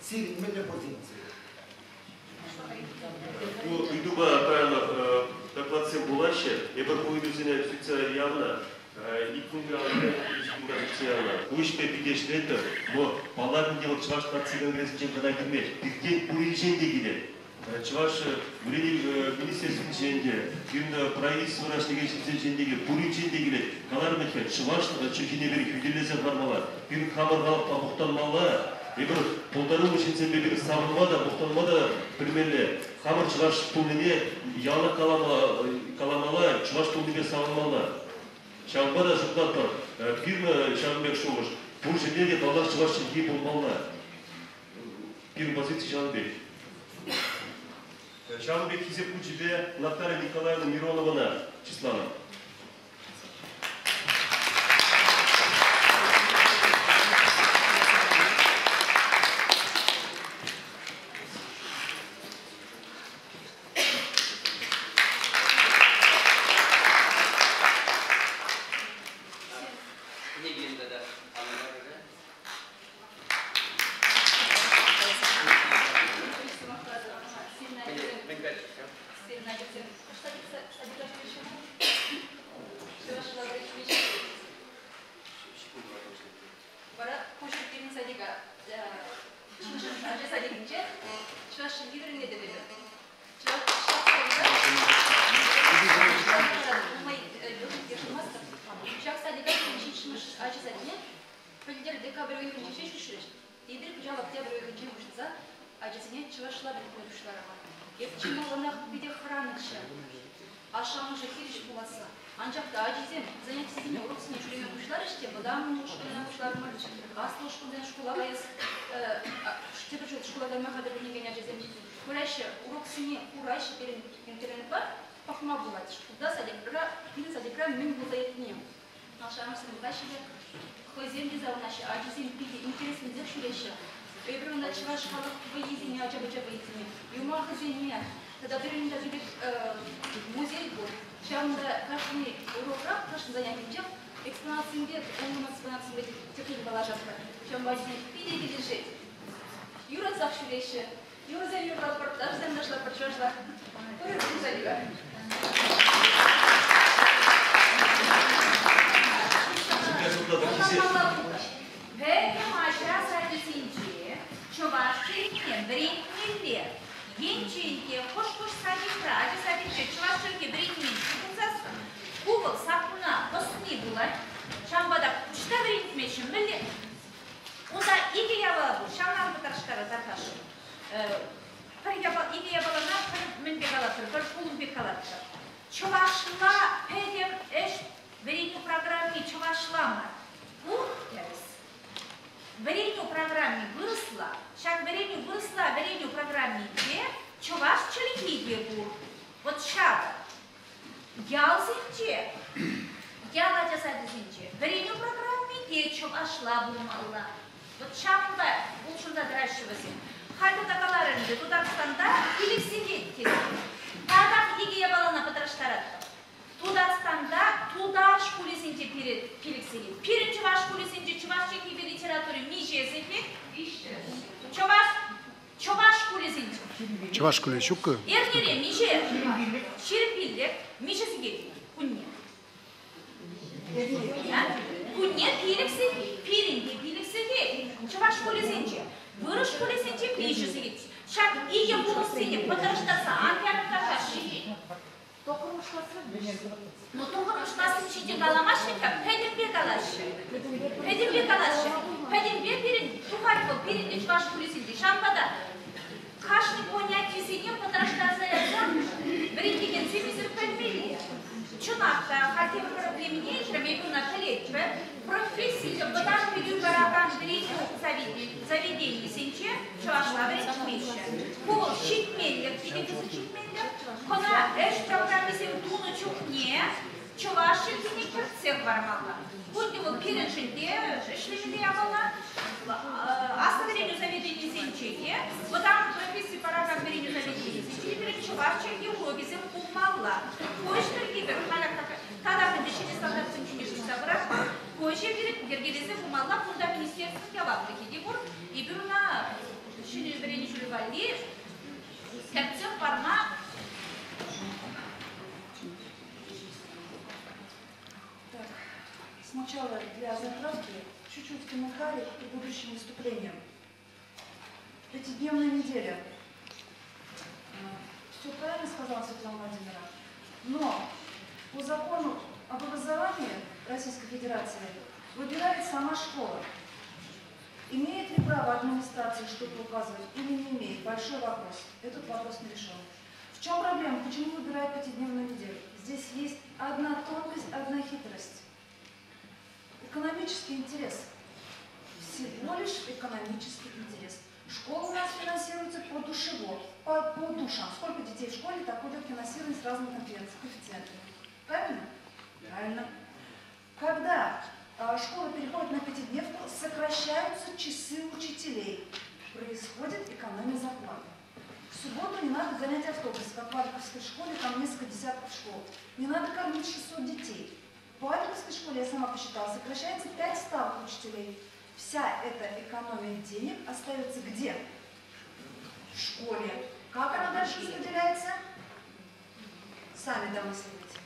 Сирмели позиции. Ну, Идуба, правильно, докладсем булаще, ебір көйдізіне түтсі явна, икунга явна. Уишпе пидешлетті, но баларын делок Чуваш нация конгрессін жемдана кірмеш. Бірден уреженде келеді. Чуваш министерствен женде, күн правительство деген жендеге, уреженде келеді. Қалар мекен, Чуваш чекене бір күделезе бармалар. Бір қамырғалық мұқтанмалы, ебір полтары мүшінсенбе бір сабылмада, мұқтанмада бірмелі. Хамыр Чуваш тулыне яны каламала, Чуваш тулыне сабылмалы. Шамбада жұқтат бар. Бір Шамбек шоғыш. Бұл жерде балар Чуваш чеке болмалы. Бір позиция Шамбек. Шамбек кезеп күчебе Наталья Николаевна Миронована числана. Значит, садик решено. Чувашла решено. Бара кушать перед садика. Acı sadece çarşı giderin ne dedi? Çarşı sadece geçmiş acı sadece. Пойдем декабрь уйдем чуть чуть. Идры пожал октябрь уйдем за acı sadece çarşıla bir konuşlar ama. Geçim olanak bir de хранıkça. Aşağımış hiriş bulasa. Ancak daha cizim, занятия урок с нечего yapmışlar işte, budan şkoluna yapmışlar. Aslı şkoldan şkolayız. Теперь же школа дома хода не гоняет жезем. Курайше урок сине, курайше перед интернет бар, пахма бывает. Куда садикра, перед садикра мин бузает не. Наша армия курайше бек. Хозяин за наши, а жезем пиди интересный дел шурейше. Эбру начала школа выездить, а чаба выездить. Юма хозяин не. Тогда перед даже бек музей был. Чамда каждый урок, каждый занятие экспонации нет, он у нас экспонации теперь положат. Чем важнее пиди или жить. Юра завшилейши. Юра за Юра даже за нашла прочёшла. Тоже залива. Peki maşra sadece Çuvaşçı'nın birinciliği. Gençliği hoş sadece acı sadece Çuvaşçı'nın birinciliği. Google sapına basını bulan. Çambada uçta birinciliği belli. Unda iki yavalı bu. Şanlar bu taraflara tartaşı. İki yavalılar min bekalatır, bir kulun bekalatır. Çuvaşla pedem eş veriynu programı çuvaşlama. Bu deriz. Veriynu programı vırısla. Şak veriynu programı diye çuvaşçılık iyi bu. Вот şada. Yazınca, yalaca sadece veriynu programı diye çuvaşla bulmalı. Вот şamda, bu şurada dırışıvası. Halde takalarında, Tuzakstan'da Piliksiliyet. Tadak igiye balana pıtırıştarattı. Tuzakstan'da Tudar şkulisince Piliksiliyet. Pirinci var şkulisince Çuvaşçı gibi literatürü Mijezili. Çuvaş şkulisince. Çuvaş şkuli şukku. Ergeri Mije. Şirinbildir. Mijesi geliyor. Kunye. Kunye Piliksiliyet. Piliksiliyet. Çuvaş şkulisince. Вырос школе сенче ближе сидит. Шаг и я буду сидеть, потому что сам я на каши. Только что но только что сидит галамашника, педимбе галаши. Педимбе галаши. Педимбе перед тухарьком, перед чуваш школе сидит. Шампада. Кашни понятия сидим, потому что заязан. Бритиген семизер пельмели. Чунакта, хотим проблемы, чтобы на колледже. Профессия, потому что веду барабан дрейфу заведение сенче, чувашла вречмейше. По щитмеллер, телевизор щитмеллер, кона эш программисе туну чухне, чуваши тени керцех вармала. Будь его переншинде, шлемили явала, оставлению заведение сенчеге, вот там профессия барабан дрейфу заведение сенче, перед чуваши и логизем умала. Точно гибер, когда мы дешевле стандарт сенчунишь собрать, Koşe bir gergelese kumalla burada ministersin cevaplık ediyor. İbiruna şimdi birinci şurayı kapçı parma. Сначала для затравки чуть-чуть комментарий к будущим выступлениям. Пятидневная неделя. Все правильно сказала Светлана Владимировна. Но по закону об образовании Российской Федерации выбирает сама школа. Имеет ли право администрация что-то указывать или не имеет? Большой вопрос. Этот вопрос не решен. В чем проблема? Почему выбирают пятидневную неделю? Здесь есть одна тонкость, одна хитрость. Экономический интерес. Всего лишь экономический интерес. Школа у нас финансируется по душево, по душам. Сколько детей в школе, такое финансирование с разными коэффициентами. Правильно? Правильно. Когда школа переходит на пятидневку, сокращаются часы учителей. Происходит экономия зарплаты. В субботу не надо гонять автобус, как в Альковской школе, там несколько десятков школ. Не надо кормить 600 детей. По Альковской школе, я сама посчитала, сокращается 5 ставок учителей. Вся эта экономия денег остается где? В школе. Как она дальше распределяется? сами домысливайте.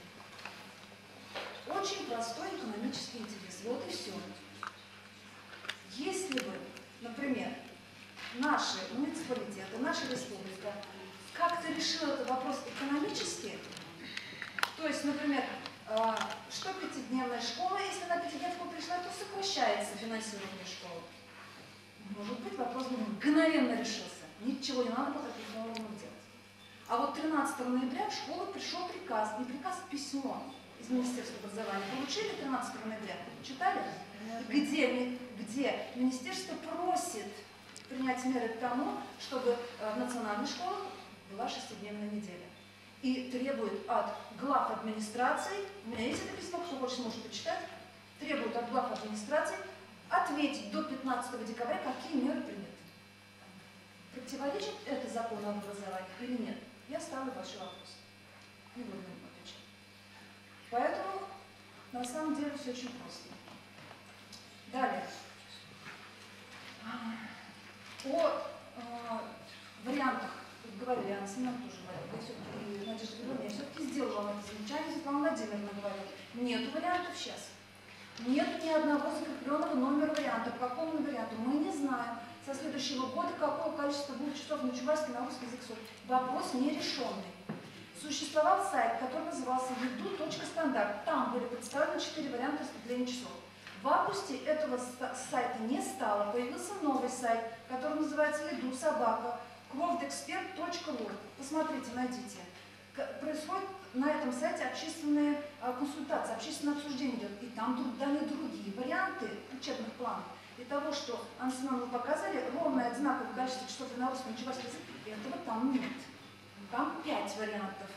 Очень простой экономический интерес. Вот и все. Если бы, например, наши муниципалитеты, наша республика как-то решила этот вопрос экономически, то есть, например, что пятидневная школа, если на пятидневку пришла, то сокращается финансирование школы. Может быть, вопрос бы мгновенно решился. Ничего не надо было таких нормам делать. А вот 13 ноября в школу пришел приказ, не приказ, а письмо из Министерства образования. Получили 13 ноября? Читали? Где министерство просит принять меры к тому, чтобы в национальной школе была 6-дневная неделя. И требует от глав администрации, у меня есть это письмо, кто хочет, может почитать, требует от глав администрации ответить до 15 декабря, какие меры приняты. Противоречит это закону об образовании или нет? Я ставлю большой вопрос. Не буду на него отвечать. Поэтому на самом деле все очень просто. Далее. О вариантах. Тут говорили, Анна Семеновна тоже говорила, я Надежда Григорьевна, я все-таки сделала вам это замечание, Светлана Владимировна говорила. Нет вариантов сейчас. Нет ни одного закрепленного номера варианта. По какому варианту? Мы не знаем. Со следующего года какое количество будет часов на чувашский, на русский язык. Вопрос нерешенный. Существовал сайт, который назывался edu.стандарт. Там были представлены 4 варианта распределения часов. В августе этого сайта не стало. Появился новый сайт, который называется edu.кровдэксперт.ру. Посмотрите, найдите. Происходит на этом сайте общественные консультации, общественное обсуждение идет. И там даны другие варианты учебных планов. И того, что Анна Семеновна показали, ровно одинаковое количество часов на русском и чувашском языке, этого там нет. Там 5 вариантов.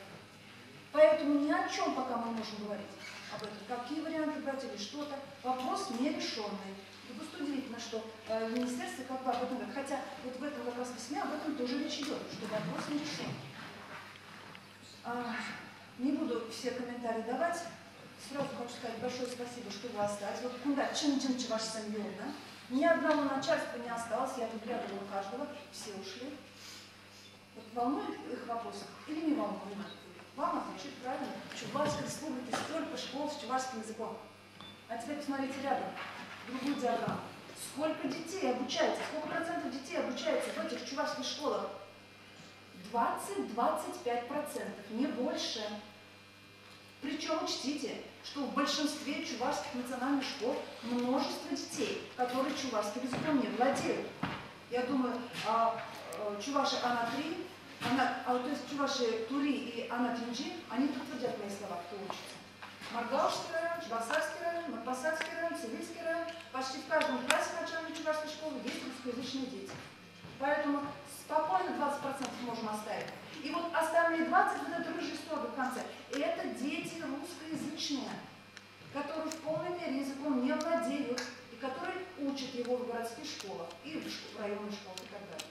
Поэтому ни о чем пока мы можем говорить об этом. Какие варианты брать или что-то. Вопрос нерешенный. И просто удивительно, что в министерстве как бы об этом говорят. Хотя вот в этом как раз письме об этом тоже речь идет, что вопрос нерешенный. Не буду все комментарии давать. Сразу хочу сказать большое спасибо, что вы остались. Вот куда чин-чин ваш семья, да? Ни одного начальства не осталось, я выглядывала каждого, все ушли. Вот волнует их вопросы или не волнует? Вам отвечать правильно. В Чувашской республике столько школ с чувашским языком. А теперь посмотрите рядом, другую диаграмму. Сколько детей обучается, сколько процентов детей обучается в этих чувашских школах? 20-25%, не больше. Причем учтите, что в большинстве чувашских национальных школ множество детей, которые чувашским языком не владеют. Я думаю, чуваши Ана-3, то есть чуваши Тури и Ана-Тинджи, они подтвердят мои слова, кто учится. Маргаушский район, Чебоксарский район, Марпасадский район, Сибирский район. Почти в каждом классе начальной чувашской школы есть русскоязычные дети. Поэтому спокойно 20% можем оставить. И вот остальные 20, вот это рыжий столбик в конце, это дети русскоязычные, которые в полной мере языком не владеют, и которые учат его в городских школах, и в районных школах и так далее.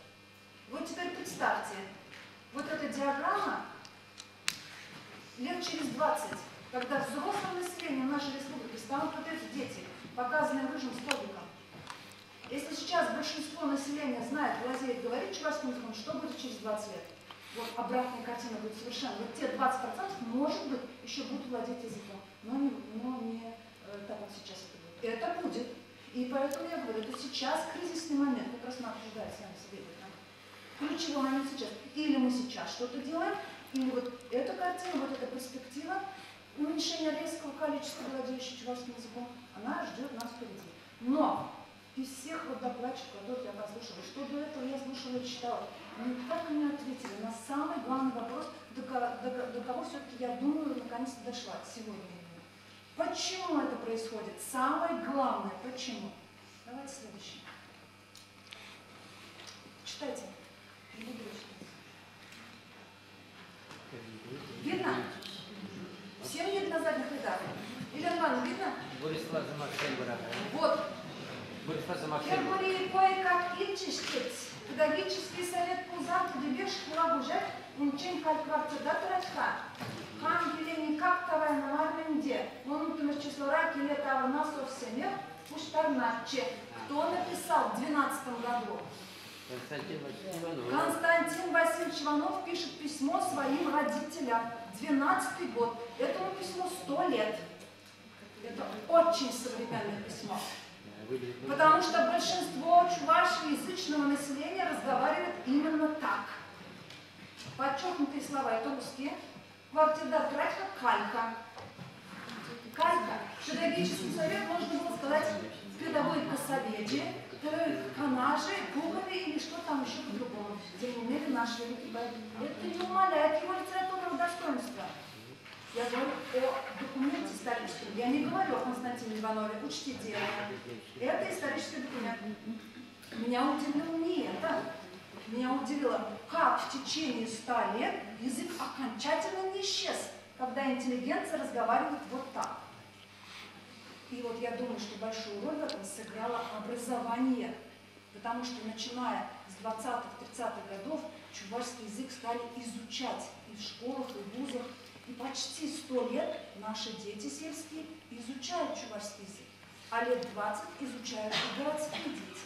Вот теперь представьте, вот эта диаграмма лет через 20, когда взрослым населением нашей республики станут вот эти дети, показанные рыжим столбиком. Если сейчас большинство населения знает, владеет, говорит чувашским языком, что будет через 20 лет? Вот обратная картина будет совершенно. Вот те 20% может быть еще будут владеть языком, но не так, как сейчас это будет. Это будет. И поэтому я говорю, это сейчас кризисный момент. Мы просто обсуждаем с вами себе. Ключевой момент сейчас. Или мы сейчас что-то делаем, или вот эта картина, вот эта перспектива уменьшения резкого количества владеющих чувашским языком, она ждет нас впереди. Но из всех вот докладчиков, которых я послушала, что до этого я слушала и читала, они так и не ответили на самый главный вопрос, до кого все-таки, я думаю, наконец-то дошла сегодня. Почему это происходит? Самое главное, почему? Давайте следующее. Читайте. Не буду читать. Видно? Всем видно на задних рядах? Елена Ивановна, видно? Вот. Георгий кое-как ичиштец. Педагогический совет Пузан, Кудебеш, Кулагужет, Унчен Калькварцеда Трачха. Хан Елени как тавай на Марменде, Монутумер числора Килетава Насов Семер, Пуштарначе. Кто написал в 12 году? Константин Васильевич Иванов пишет письмо своим родителям. 12-й год. Этому письму 100 лет. Это очень современное письмо. Потому что большинство чувашскоязычного населения разговаривает именно так. Подчеркнутые слова это русские. Квартира тратька калька. Калька. Педагогический совет можно было сказать передовой косоведе, канаже, пугове или что там еще по-другому. Тем не менее, наши это не умаляет его литературного достоинства. Я говорю о документе историческом. Я не говорю о Константине Иванове. Учтите это. Это исторический документ. Меня удивило не это. Меня удивило, как в течение 100 лет язык окончательно не исчез, когда интеллигенция разговаривает вот так. И вот я думаю, что большую роль в этом сыграло образование. Потому что начиная с 20-30-х годов чувашский язык стали изучать и в школах, и в вузах. И почти 100 лет наши дети сельские изучают чувашский язык, а лет 20 изучают и городские дети.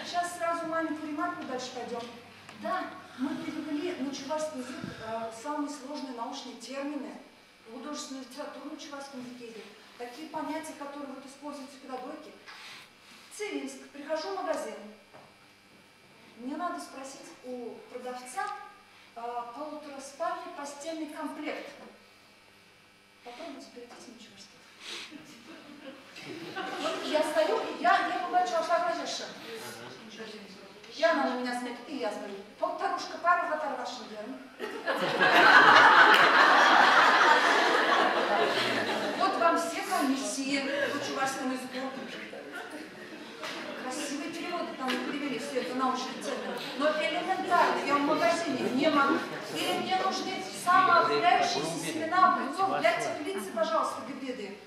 Сейчас сразу маленькую ремарку, дальше пойдем. Да, мы привели на чувашский язык самые сложные научные термины, художественную литературу на чувашском языке, такие понятия, которые вот используются в педагогике. Цивильск. Прихожу в магазин. Мне надо спросить у продавца, полутораспальный постельный комплект. Попробуйте перейти на чувашский. Вот я стою, я бываю чувашка. И она на меня смотрит, и я смотрю. Полторушка пара ватар вашим делом. Вот вам все комиссии по чувашскому языку. Красивые переводы там перевели, все это научные термины. Но элементарно, я в магазине не могу. Или мне нужны самоопределяющиеся семена огурцов для теплицы, пожалуйста, гибриды.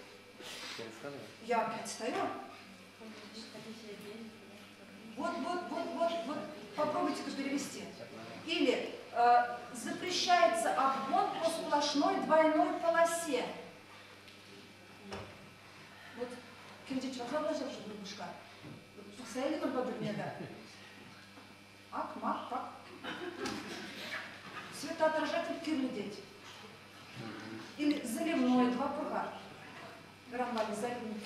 Я опять стою. Вот, попробуйте-ка перевести. Или запрещается обгон по сплошной двойной полосе. Вот, Кирдич, возможно, же бабушка. Посмотрели на подобное, да. Ак, мак, пак. Светоотражатель кирлидеть. Или заливной, 2 пуга. Рамбали заливный.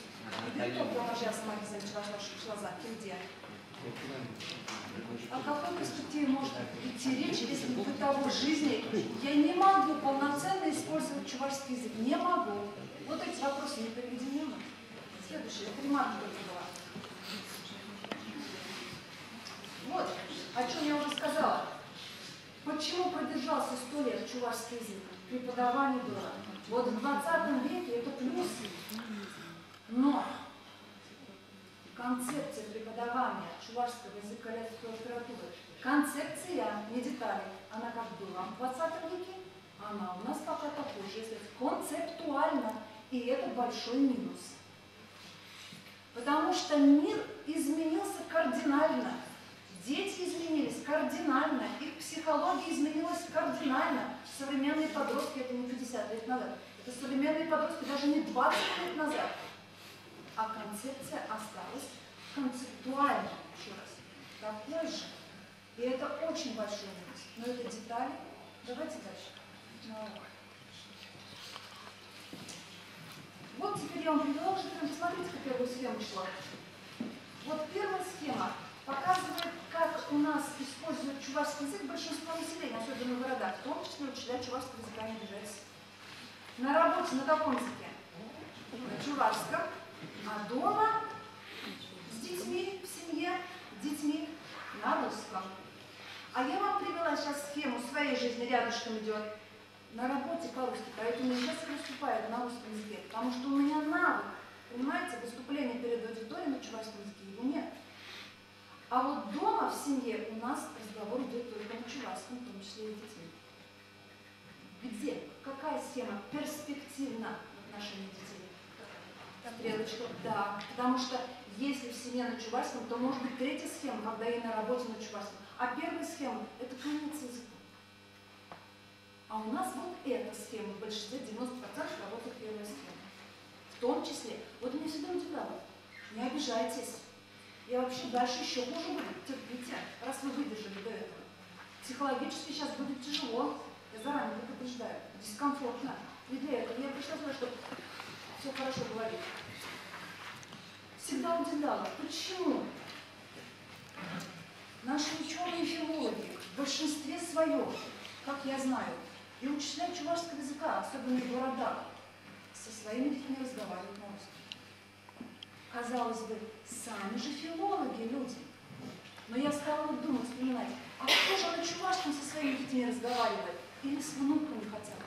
И кто положил сама Кизель Шлаза, кирде. О какой перспективе может идти речь, если в бытовой жизни я не могу полноценно использовать чувашский язык? Не могу. Вот эти вопросы не приведены. Следующее, это ремарка была. Вот, о чем я уже сказала. Почему продержался 100 лет чувашский язык? Преподавание было. Вот в 20 веке это плюс. Но концепция преподавания чувашского языка и литературы, концепция, не детали, она как была в 20 веке, она у нас пока такой же, если концептуально. И это большой минус. Потому что мир изменился кардинально. Дети изменились кардинально, их психология изменилась кардинально. Современные подростки, это не 50 лет назад, это современные подростки даже не 20 лет назад. А концепция осталась концептуально, еще раз, такой же. И это очень большой минус. Но это детали. Давайте дальше. Вот теперь я вам привела уже, посмотрите, как я бы схему шла. Вот первая схема показывает, как у нас используют чувашский язык большинство населения, особенно в городах, в том числе учителя чувашского языка не обижаются. На работе на каком языке? На чувашском. А дома с детьми, в семье, с детьми на русском. А я вам привела сейчас схему своей жизни, рядышком идет. На работе по-русски, поэтому я сейчас выступаю на русском языке, потому что у меня навык, понимаете, выступление перед аудиторией на чувашском языке, его нет. А вот дома, в семье, у нас разговор идет только на чувашском, в том числе и с детьми. Где? Какая схема перспективна в отношении детей? Стрелочка, да. Потому что если в семье на чувашском, то может быть третья схема, когда я на работе на чувашском. А первая схема – это конец языка. А у нас вот эта схема, в большинстве 90% работает первая схема. В том числе, вот меня всегда удивляло, не обижайтесь, И вообще дальше еще хуже будет. Терпите, раз вы выдержали до этого. Психологически сейчас будет тяжело. Я заранее предупреждаю. Дискомфортно. И для этого я пришла сюда, чтобы все хорошо говорить. Всегда удивляла, почему наши ученые-филологи в большинстве своем, как я знаю, и учителя чувашского языка, особенно в городах, со своими детьми разговаривают на русском. Казалось бы, сами же филологи люди. Но я стала думать, вспоминать, а кто же на чувашском со своими детьми разговаривает? Или с внуками хотя бы?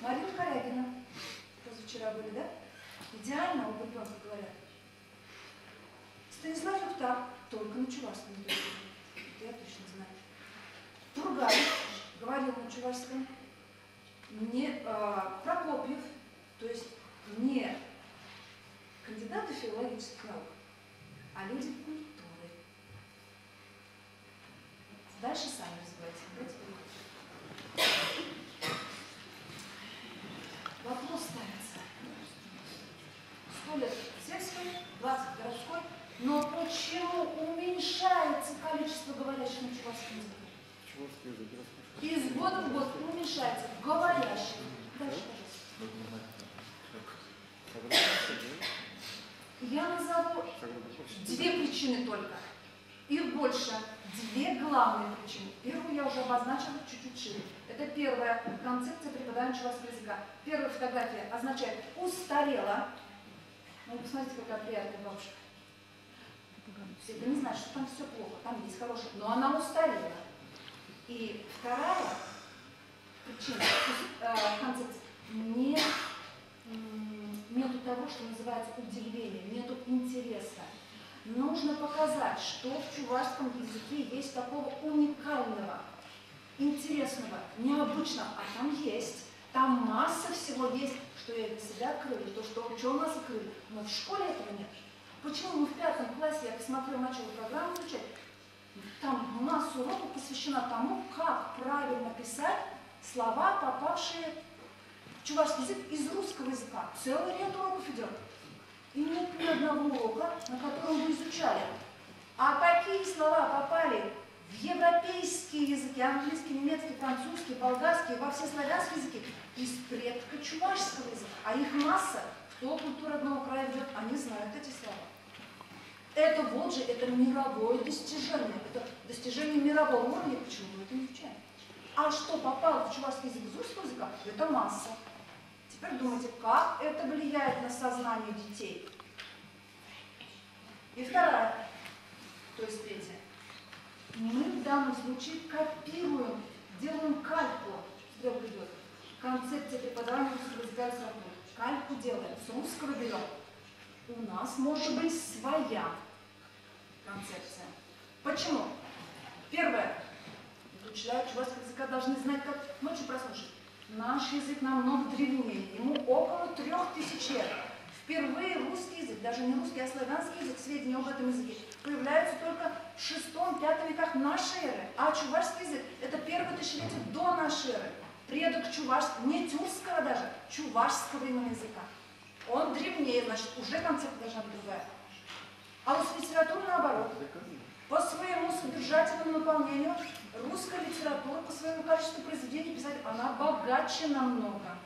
Марина Корягина, позавчера были, да? Идеально об ребенке говорят. Станислав Юхтар только на чувашском языке. Это я точно знаю. Тургай говорил на чувашском. Прокопьев, то есть не кандидаты филологических наук, а люди культуры. Дальше сами развивайте. Вопрос ставится. 100 лет сельской, 20 городской, но почему уменьшается количество говорящих на чувашском языке? Из года в год уменьшается говорящих. Дальше, пожалуйста. Я назову 2 причины только. Их больше. 2 главные причины. Первую я уже обозначила чуть-чуть шире. Это первая концепция преподавания чувашского языка. Первая фотография означает «устарела». Ну, посмотрите, какая приятная бабушка. Все это не знают, что там все плохо, там есть хорошее, но она устарела. И вторая причина концепции нету того, что называется удивление, нету интереса. Нужно показать, что в чувашском языке есть такого уникального, интересного, необычного, а там есть. Там масса всего есть, что я для себя открыла, то, что ученые нас открыли. Но в школе этого нет. Почему мы в 5 классе, я посмотрела, начала программу изучать, там масса уроков посвящена тому, как правильно писать слова, попавшие в чувашский язык из русского языка. Целый ряд уроков идет. И нет ни одного урока, на котором вы изучали. А какие слова попали в европейские языки, английский, немецкий, французский, болгарский, во все славянские языки, из предка чувашского языка. А их масса, кто культура одного края ведет, они знают эти слова. Это вот же, это мировое достижение. Это достижение мирового уровня, почему мы это не изучаем. А что попало в чувашский язык из русского языка, это масса. Теперь думайте, как это влияет на сознание детей. И вторая, то есть третья. Мы в данном случае копируем, делаем кальку, стрелка идет, концепция преподавания русского языка и литературы. Кальку делаем, с русского берем. У нас может быть своя концепция. Почему? Первое. Учителя чувашского языка должны знать, как ночью прослушать. Наш язык намного древнее, ему около 3000 лет. Впервые русский язык, даже не русский, а славянский язык, сведения об этом языке, появляются только в 6-5 веках нашей эры. А чувашский язык – это первое тысячелетие до нашей эры. Предок чувашского, не тюркского даже, чувашского именно языка. Он древнее, значит, уже концепция должна быть другая. А вот с литературой наоборот. По своему содержательному наполнению русская литература, по своему качеству произведений писать, она богаче намного.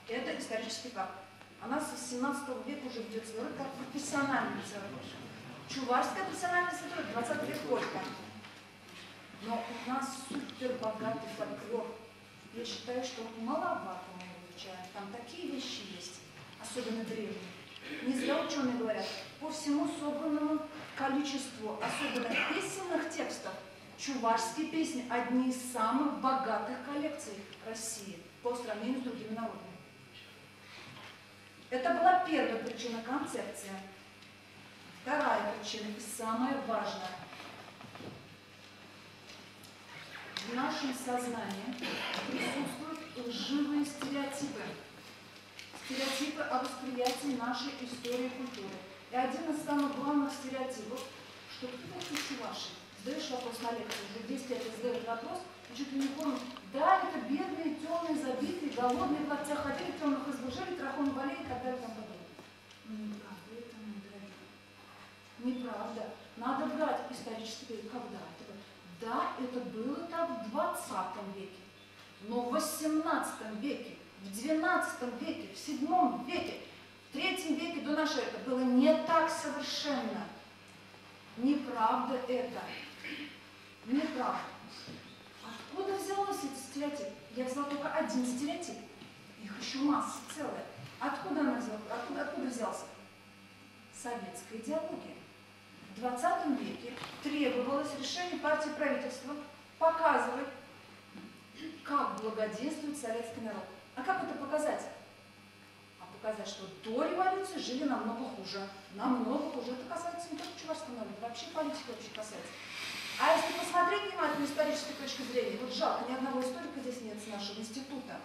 Это исторический факт. Она с 17 века уже ведет свой род как профессиональная литература. Чувашская профессиональная литература 20 век только. Но у нас супер богатый фольклор. Я считаю, что маловато мы его изучаем. Там такие вещи есть, особенно древние. Не зря ученые говорят, по всему собранному количеству, особенно песенных текстов, чувашские песни одни из самых богатых коллекций России по сравнению с другими народами. Это была первая причина концепции. Вторая причина, и самая важная. В нашем сознании присутствуют лживые стереотипы. Стереотипы о восприятии нашей истории и культуры. И один из самых главных стереотипов, что кто такой чуваши? Задаешь вопрос на лекции, уже 10 лет задают вопрос, и чуть ли не помню, да, это бедные, темные, забитые, голодные, в лаптях ходили, в темных избах жили, трахом болели и так далее и тому подобное. Неправда, это не дорогие. Неправда. Надо брать исторический период. Когда это было? Да, это было так в 20 веке. Но в 18 веке, в 12 веке, в 7 веке, в 3 веке до нашей эры было не так совершенно. Неправда это. Неправда. Откуда взялось эти стереотипы? Я взяла только один стереотип. Их еще масса целая. Откуда она взялась? Откуда взялся? Советская идеология. В 20 веке требовалось решение партии правительства показывать, как благоденствует советский народ. А как это показать? А показать, что до революции жили намного хуже. Намного хуже. Это касается не только чувашского народа, вообще политики вообще касается. А если посмотреть внимательно с исторической точки зрения, вот жалко, ни одного историка здесь нет с нашего института.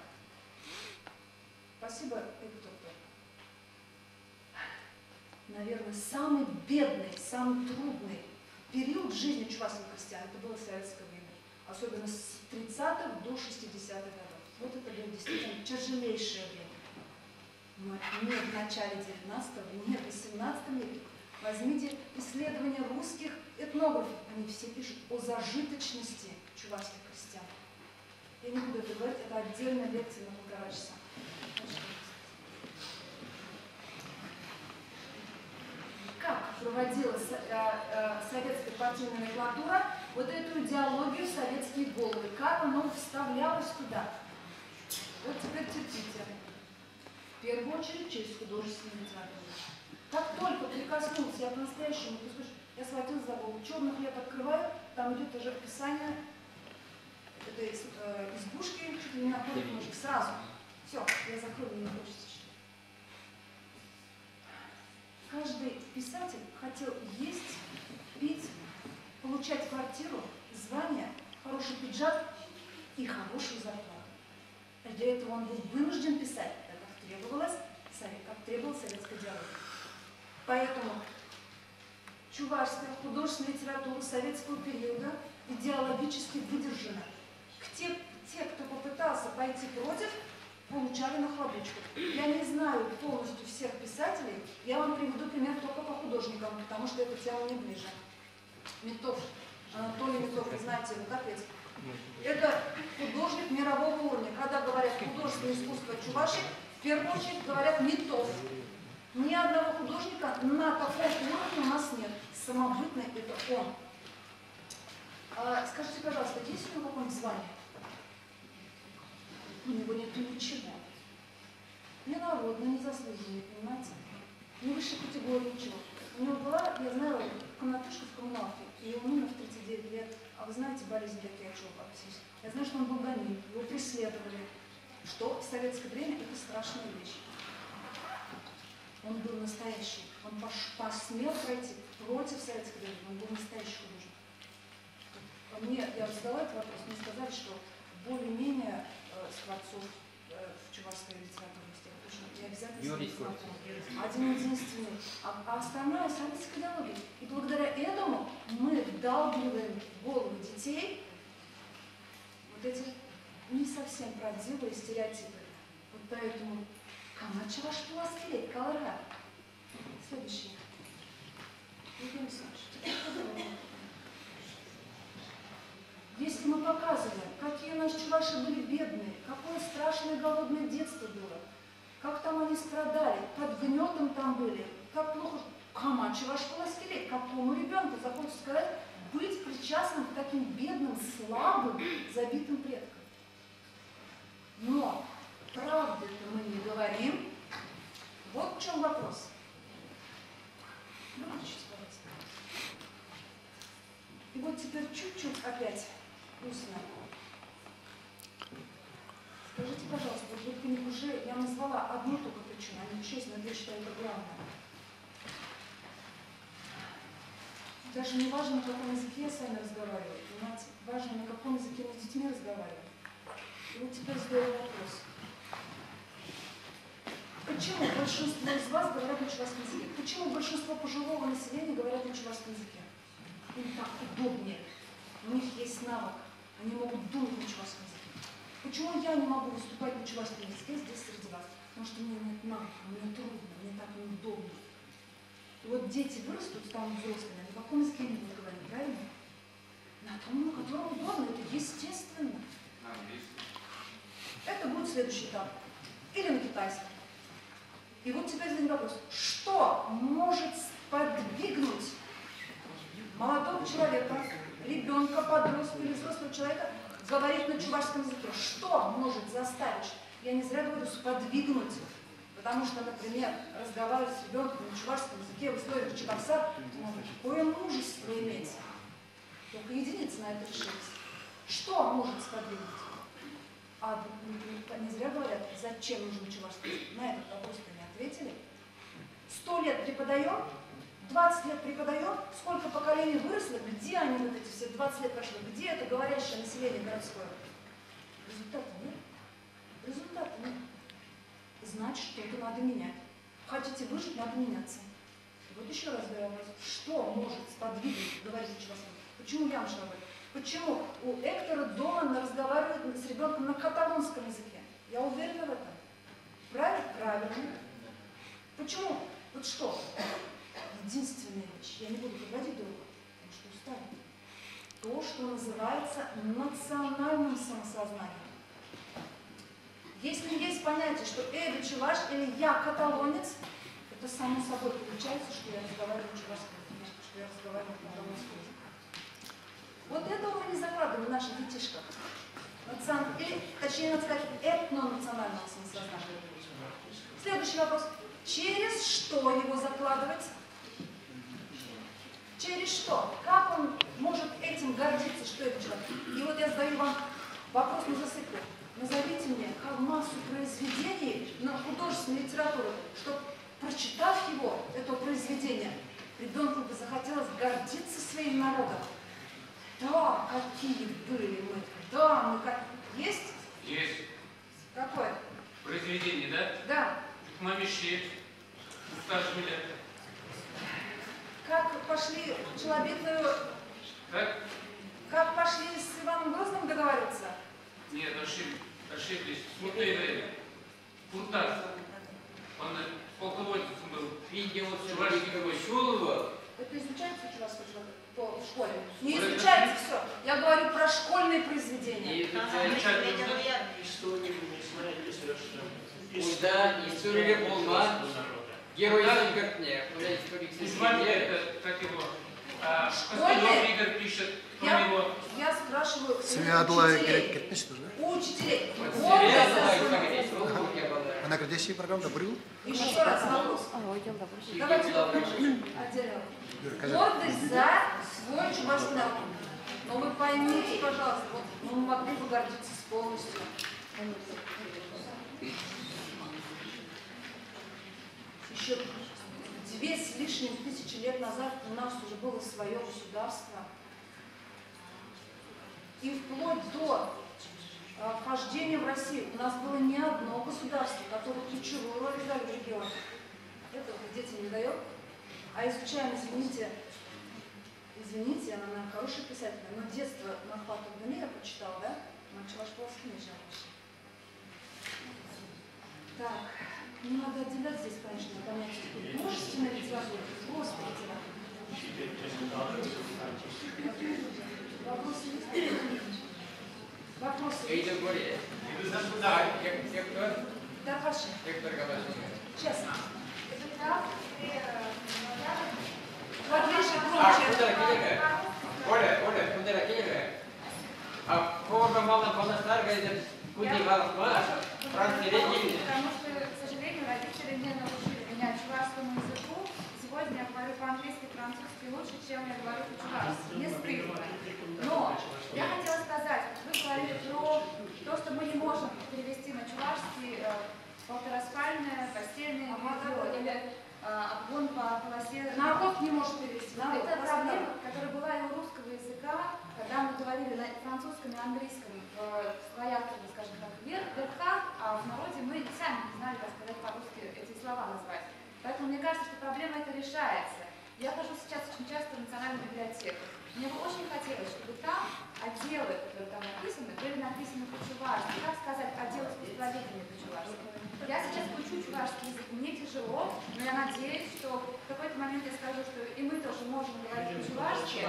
Спасибо, Виктор. Наверное, самый бедный, самый трудный период в жизни чувашских крестьян, это было советское время. Особенно с 30-х до 60-х годов. Вот это было действительно тяжелейшее время. Но не в начале 19-го, не в 18 веке. Возьмите исследования русских этнографов. Они все пишут о зажиточности чувашских крестьян. Я не буду это говорить, это отдельная лекция на 1,5 часа. Как проводилась советская партийная номенклатура вот эту идеологию в советские головы, как оно вставлялось туда. Вот теперь терпите. В первую очередь через художественную литературу. Как только прикоснулся я по-настоящему, я схватилась за голову. Черный хлеб открываю, там идет уже описание этой избушки, чуть ли не на полножек, сразу. Все, я закрыла, не хочется читать. Каждый писатель хотел есть, пить, получать квартиру, звание, хороший пиджак и хорошую зарплату. А для этого он был вынужден писать, как требовала советская идеология. Поэтому чувашская художественная литература советского периода идеологически выдержана. Те, кто попытался пойти против, получали нахлобучку. Я не знаю полностью всех писателей, я вам приведу пример только по художникам, потому что эта тема мне ближе. Метов, Анатолий Метов, вы знаете его, да, Петя? Это художник мирового уровня. Когда говорят художественное искусство Чувашии, в первую очередь говорят Метов. Ни одного художника на таком уровне у нас нет. Самобытный это он. Скажите, пожалуйста, есть у него какое-нибудь звание? У него нет ничего. Не народно, не заслуженный, понимаете? Не высшей категории, ничего. У него была, я знаю, комнатушка в коммуналке, и он умер в 39 лет. А вы знаете болезнь Деркиачева? Я знаю, что он был гоним, его преследовали. Что в советское время это страшная вещь. Он был настоящий. Он посмел пройти против советского времени. Он был настоящий художник. Я задала этот вопрос, мне сказали, что более-менее Скворцов в чувашской литературе не обязательно один единственный, а остальное советская идеология. И благодаря этому мы вдалбливаем в головы детей вот эти не совсем правдивые стереотипы. Вот поэтому Камачева Шпиласкелет, Колорад. Следующий. Евгений Александрович. Если мы показываем, какие наши чуваши были бедные, какое страшное голодное детство было, как там они страдали, под гнетом там были, как плохо... Камачева Шпиласкелет, какому ребенку захочется сказать, быть причастным к таким бедным, слабым, забитым предкам. Но правды-то мы не говорим. Вот в чем вопрос. Выключите, пожалуйста. И вот теперь чуть-чуть опять устно. Скажите, пожалуйста, вот в книге уже я назвала одну только причину, а не 6, но я считаю, это главное. Даже не важно, на каком языке я с вами разговариваю, понимаете? Важно, на каком языке мы с детьми разговариваем. И вот теперь задаю вопрос. Почему большинство из вас говорят на чувашском языке? Почему большинство пожилого населения говорят на чувашском языке? Им так удобнее. У них есть навык. Они могут думать на чувашском языке. Почему я не могу выступать на чувашском языке здесь среди вас? Потому что у меня нет навыка, мне трудно, мне так неудобно. И вот дети вырастут, станут взрослыми, на каком языке они будут говорить, правильно? На том, на котором удобно, это естественно. Это будет следующий этап. Или на китайском. И вот теперь задаю вопрос. Что может сподвигнуть молодого человека, ребенка, подростка или взрослого человека говорить на чувашском языке? Что может заставить? Я не зря говорю сподвигнуть. Потому что, например, разговаривать с ребенком на чувашском языке в условиях Чебоксар, надо какое мужество иметь. Только единицы на это решились. Что может сподвигнуть? А не зря говорят, зачем нужен чувашский язык? На этот вопрос-то не ответили. 100 лет преподаем, 20 лет преподаем, сколько поколений выросло, где они вот эти все 20 лет прошло, где это говорящее население городское? Результата нет. Результата нет. Значит, что-то надо менять. Хотите выжить, надо меняться. Вот еще раз говорю, что может сподвигнуть говорить чувашском? Почему Ямша говорит? Почему у Эктора дома разговаривает с ребенком на каталонском языке? Я уверена в этом. Правильно? Правильно. Почему? Вот что? Единственная вещь. Я не буду подводить долго, потому что устали. То, что называется национальным самосознанием. Если есть понятие, что «эве чуваш» или «я каталонец», это само собой получается, что я разговариваю чувашским языком, что я разговариваю каталонским языком. Вот этого мы не закладываем в наших детишках. Или, точнее, надо сказать, этнонационального самосознания. Следующий вопрос. Через что его закладывать? Через что? Как он может этим гордиться, что это человек? И вот я задаю вам вопрос на засыпку. Назовите мне массу произведений на художественную литературу, чтобы, прочитав его, это произведение, ребенку бы захотелось гордиться своим народом. Да, какие были мы. Да, мы как... Есть? Есть. Какое? Произведение, да? Да. Мамиши. Устажмиля. Как пошли Челобитную... Как пошли с Иваном Грозным договариваться? Нет, ошиблись. Смутное время. Пуртас. Он полководцем был. Видео Чувашский какой. Шулова. Это изучается в школе? Не изучается все. Я говорю про школьные произведения. Да, история Болма. Герой Зангартне. Это как его. Костылев Игорь пишет про него. Я спрашиваю Свядлая кетmiş у учителей. Она градирующая программа «Добрый». Еще раз вопрос. Давайте отдельно. Гордость за свой чувашский народ. Но вы поймите, пожалуйста, вот мы могли бы гордиться с полностью. Еще 2 с лишним тысячи лет назад у нас уже было свое государство. И вплоть до вхождения в Россию у нас было не одно государство, которое ключевую роль играли в регионе. Это вот детям не дает. А изучаем, извините, она хорошая писательница, но детство Махпата Гдамира прочитала, да? Чувашполский не жалуешь. Так, не надо отделять здесь, конечно, понятие художественной литературы, просто литературы. Вопросы есть? Вопросы есть? Эйдер Горе. Да, Паша. Честно. Оля, куда келе? А кого мало понастар говорит, куда мало, Франция регионе. Потому что, к сожалению, родители не научили меня чувашскому языку. Сегодня я говорю по-английски, французски лучше, чем я говорю по-чувашски. Не стыдно. Но я хотела сказать, вы говорили про то, что мы не можем перевести на чувашский полтораспальное, постельное белье или обгон по полосе. Народ не может перевести. Это проблема, которая была и у русского языка, когда мы говорили на французском и английском в слоях, скажем так, верхах, а в народе мы сами не знали, как сказать по-русски эти слова назвать. Поэтому мне кажется, что проблема эта решается. Я хожу сейчас очень часто в национальную библиотеку. Мне бы очень хотелось, чтобы там отделы, которые там написаны, были написаны по-чувашски. Как сказать, отделы искусствоведения по-чувашски? Я сейчас учу чувашский язык мне тяжело, но я надеюсь, что в какой-то момент я скажу, что и мы тоже можем говорить по-чувашски.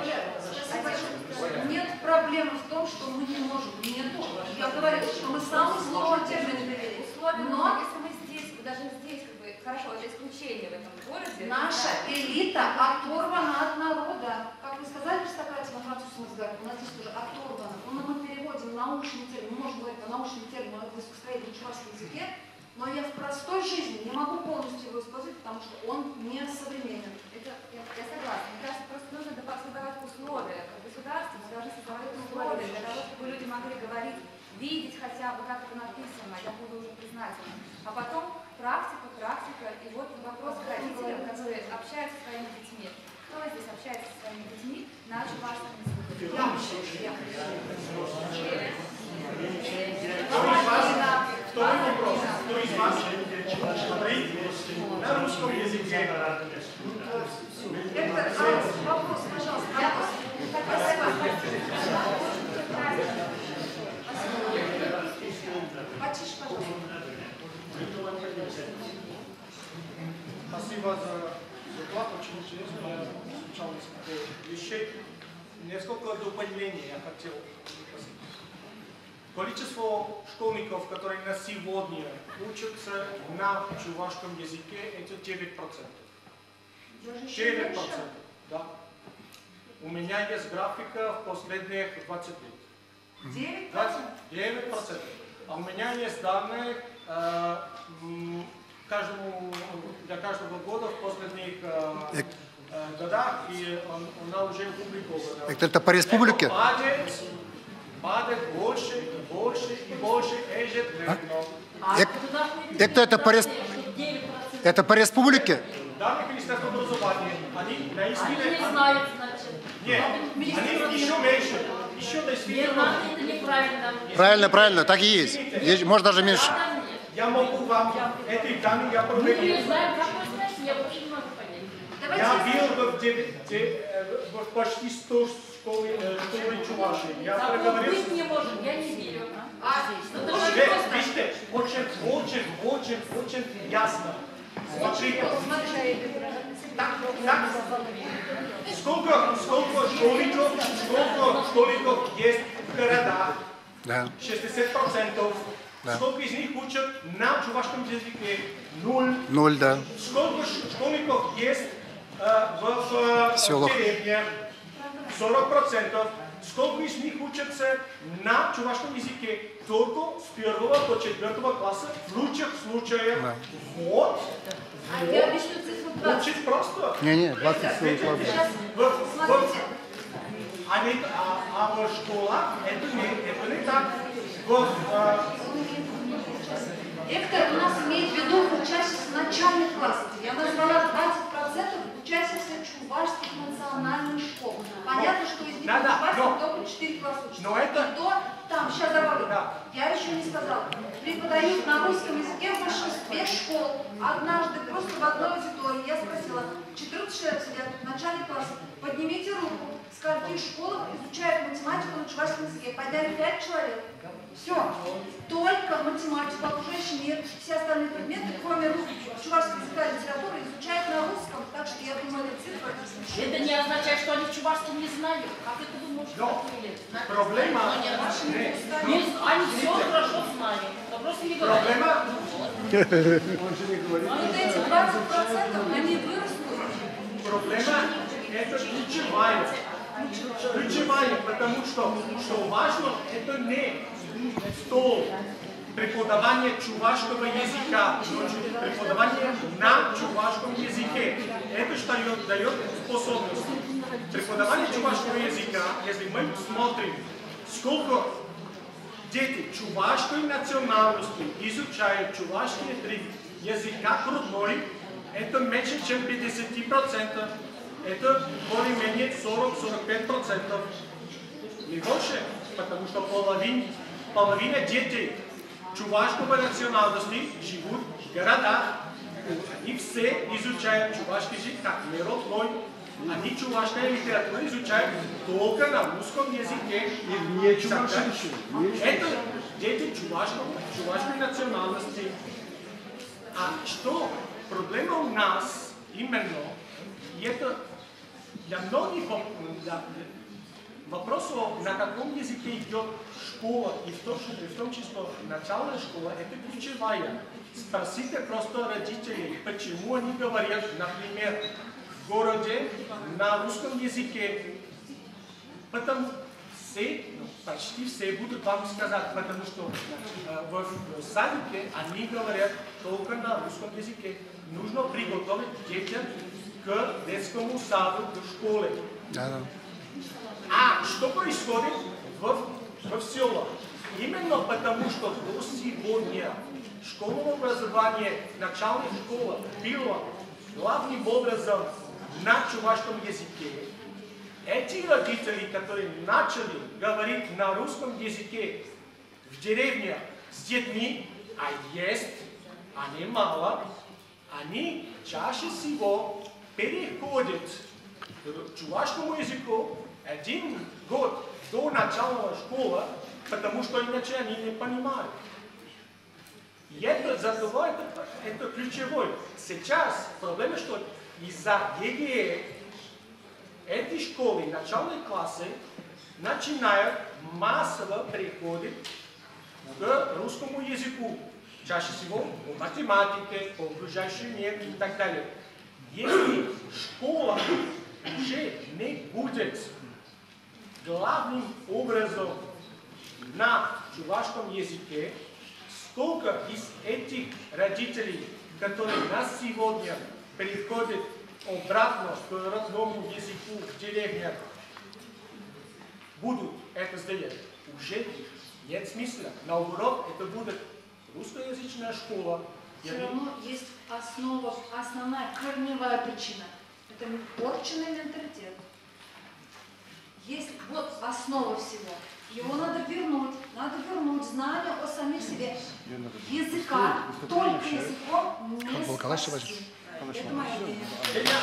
Нет проблемы в том, что мы не можем. Нет. Я говорю, что мы самый сложный термин довели. Но если мы здесь, даже здесь, как бы, хорошо, это исключение в этом городе. Наша элита оторвана от народа. Как вы сказали, аристократия на французском языке, у нас здесь тоже оторвана. Но мы переводим научный термин, мы можем говорить о научном термине в языкостроении чувашском языке, но я в простой жизни не могу полностью его использовать, потому что он не современен. Я согласна. Мне кажется, просто нужно создавать условия. Как государство мы должны создавать условия для того, чтобы люди могли говорить, видеть хотя бы, как это написано, я буду уже признательна. А потом практика, и вот вопрос к родителям, которые общаются со своими детьми. Кто здесь общается со своими детьми на чувашском языке? Второй вопрос. Кто из вас говорит на русском языке? Вопрос, пожалуйста. Потише, пожалуйста. Спасибо за доклад, очень интересно. Я изучал несколько вещей. Несколько дополнений я хотел спросить. Количество школьников, которые на сегодня учатся на чувашском языке, это 9%. 9%, да. У меня есть графика в последних 20 лет. 9%. А у меня есть данные для каждого года в последних годах, и она уже опубликована. Это по республике? Падает больше и больше и больше ежедневно. Это по республике? Данные Министерства образования, они наистина... Они не знают, значит. Нет, они еще меньше. Еще действительно... Это неправильно. Правильно, так и есть. Может даже меньше. Я могу вам эти данные, я проверю. Мы не знаем, как вы знаете, я вообще не могу понять. Я был в почти 100 школы Чувашии. Я проговорил... Быть не может, я не верю. Видите, очень ясно. Смотрите. Сколько школьников есть в городах? Да. 60%. Да. Сколько из них учат на чувашском языке? 0. 0, да. Сколько школьников есть в деревне? 40%. Сколько из них учатся на чувашском языке только с 1 по 4 класса, в лучших случаях? Да. Вот. Я объясню цифру 20. Очень просто. Не, 20 Смотрите. А в школах это не так. Эктор у нас имеет в виду учащихся начальных классов. Я назвала 20% учащихся чувашских национальных школ. Понятно, что из них чувашских только 4 класса учатся. Но это... И то, там, сейчас добавлю, я еще не сказала, преподают на русском языке в большинстве школ. Однажды просто в одной аудитории я спросила, 14 человек сидят в начале класса, поднимите руку, в скольких школах изучают математику на чувашском языке. Подняли 5 человек. Все. Только математику окружающий мир, все остальные предметы, кроме чувашского языка и литературы, изучают на русском. Так что я думаю, эта цифра... Это не означает, что они в чувашском не знают. Как это вы можете определить? Проблема... Они все хорошо знают. Но просто не говорят. Проблема... Вот эти 20% они вырастут. Проблема это ключевая, потому что важно, это не стол преподавания чувашского языка, но преподавание на чувашском языке. Это что дает способность. Преподавание чувашского языка, если мы смотрим, сколько дети чувашской национальности изучают чувашские 3 языка родной, это меньше, чем 50%. Это более-менее 40-45%. Не больше, потому что половина детей чувашского национальности живут в городах. Они все изучают чувашский язык как не родной. Они чувашская литература изучают только на русском языке. И не чувашский. Это дети чувашской национальности. А что проблема у нас именно, и это для многих вопросов, на каком языке идет школа, и в том числе начальная школа, это ключевая. Спросите просто родителей, почему они говорят, например, в городе на русском языке. Потому все, почти все будут вам сказать, потому что в садике они говорят только на русском языке. Нужно приготовить детям к детскому саду, к школе. А что происходит в селах? Именно потому, что до сегодня школьное образование, начальная школа было главным образом на чувашском языке. Эти родители, которые начали говорить на русском языке в деревне с детьми, а есть они мало, они чаще всего переходят к чувашскому языку 1 год до начала школы, потому что иначе они не понимают. И это ключевой. Сейчас проблема, что из-за ЕГЭ эти школы, начальные классы, начинают массово переходить к русскому языку. Чаще всего по математике, по окружающему миру и так далее. Если школа уже не будет главным образом на чувашском языке, сколько из этих родителей, которые на сегодня переходят обратно к родному языку в деревнях, будут это сделать? Уже нет смысла. Наоборот, это будет русскоязычная школа. Все равно есть основная корневая причина. Это порченный менталитет. Есть вот основа всего. Его надо вернуть знание о самих себе. Языка, только языком не спасти. Это моя идея.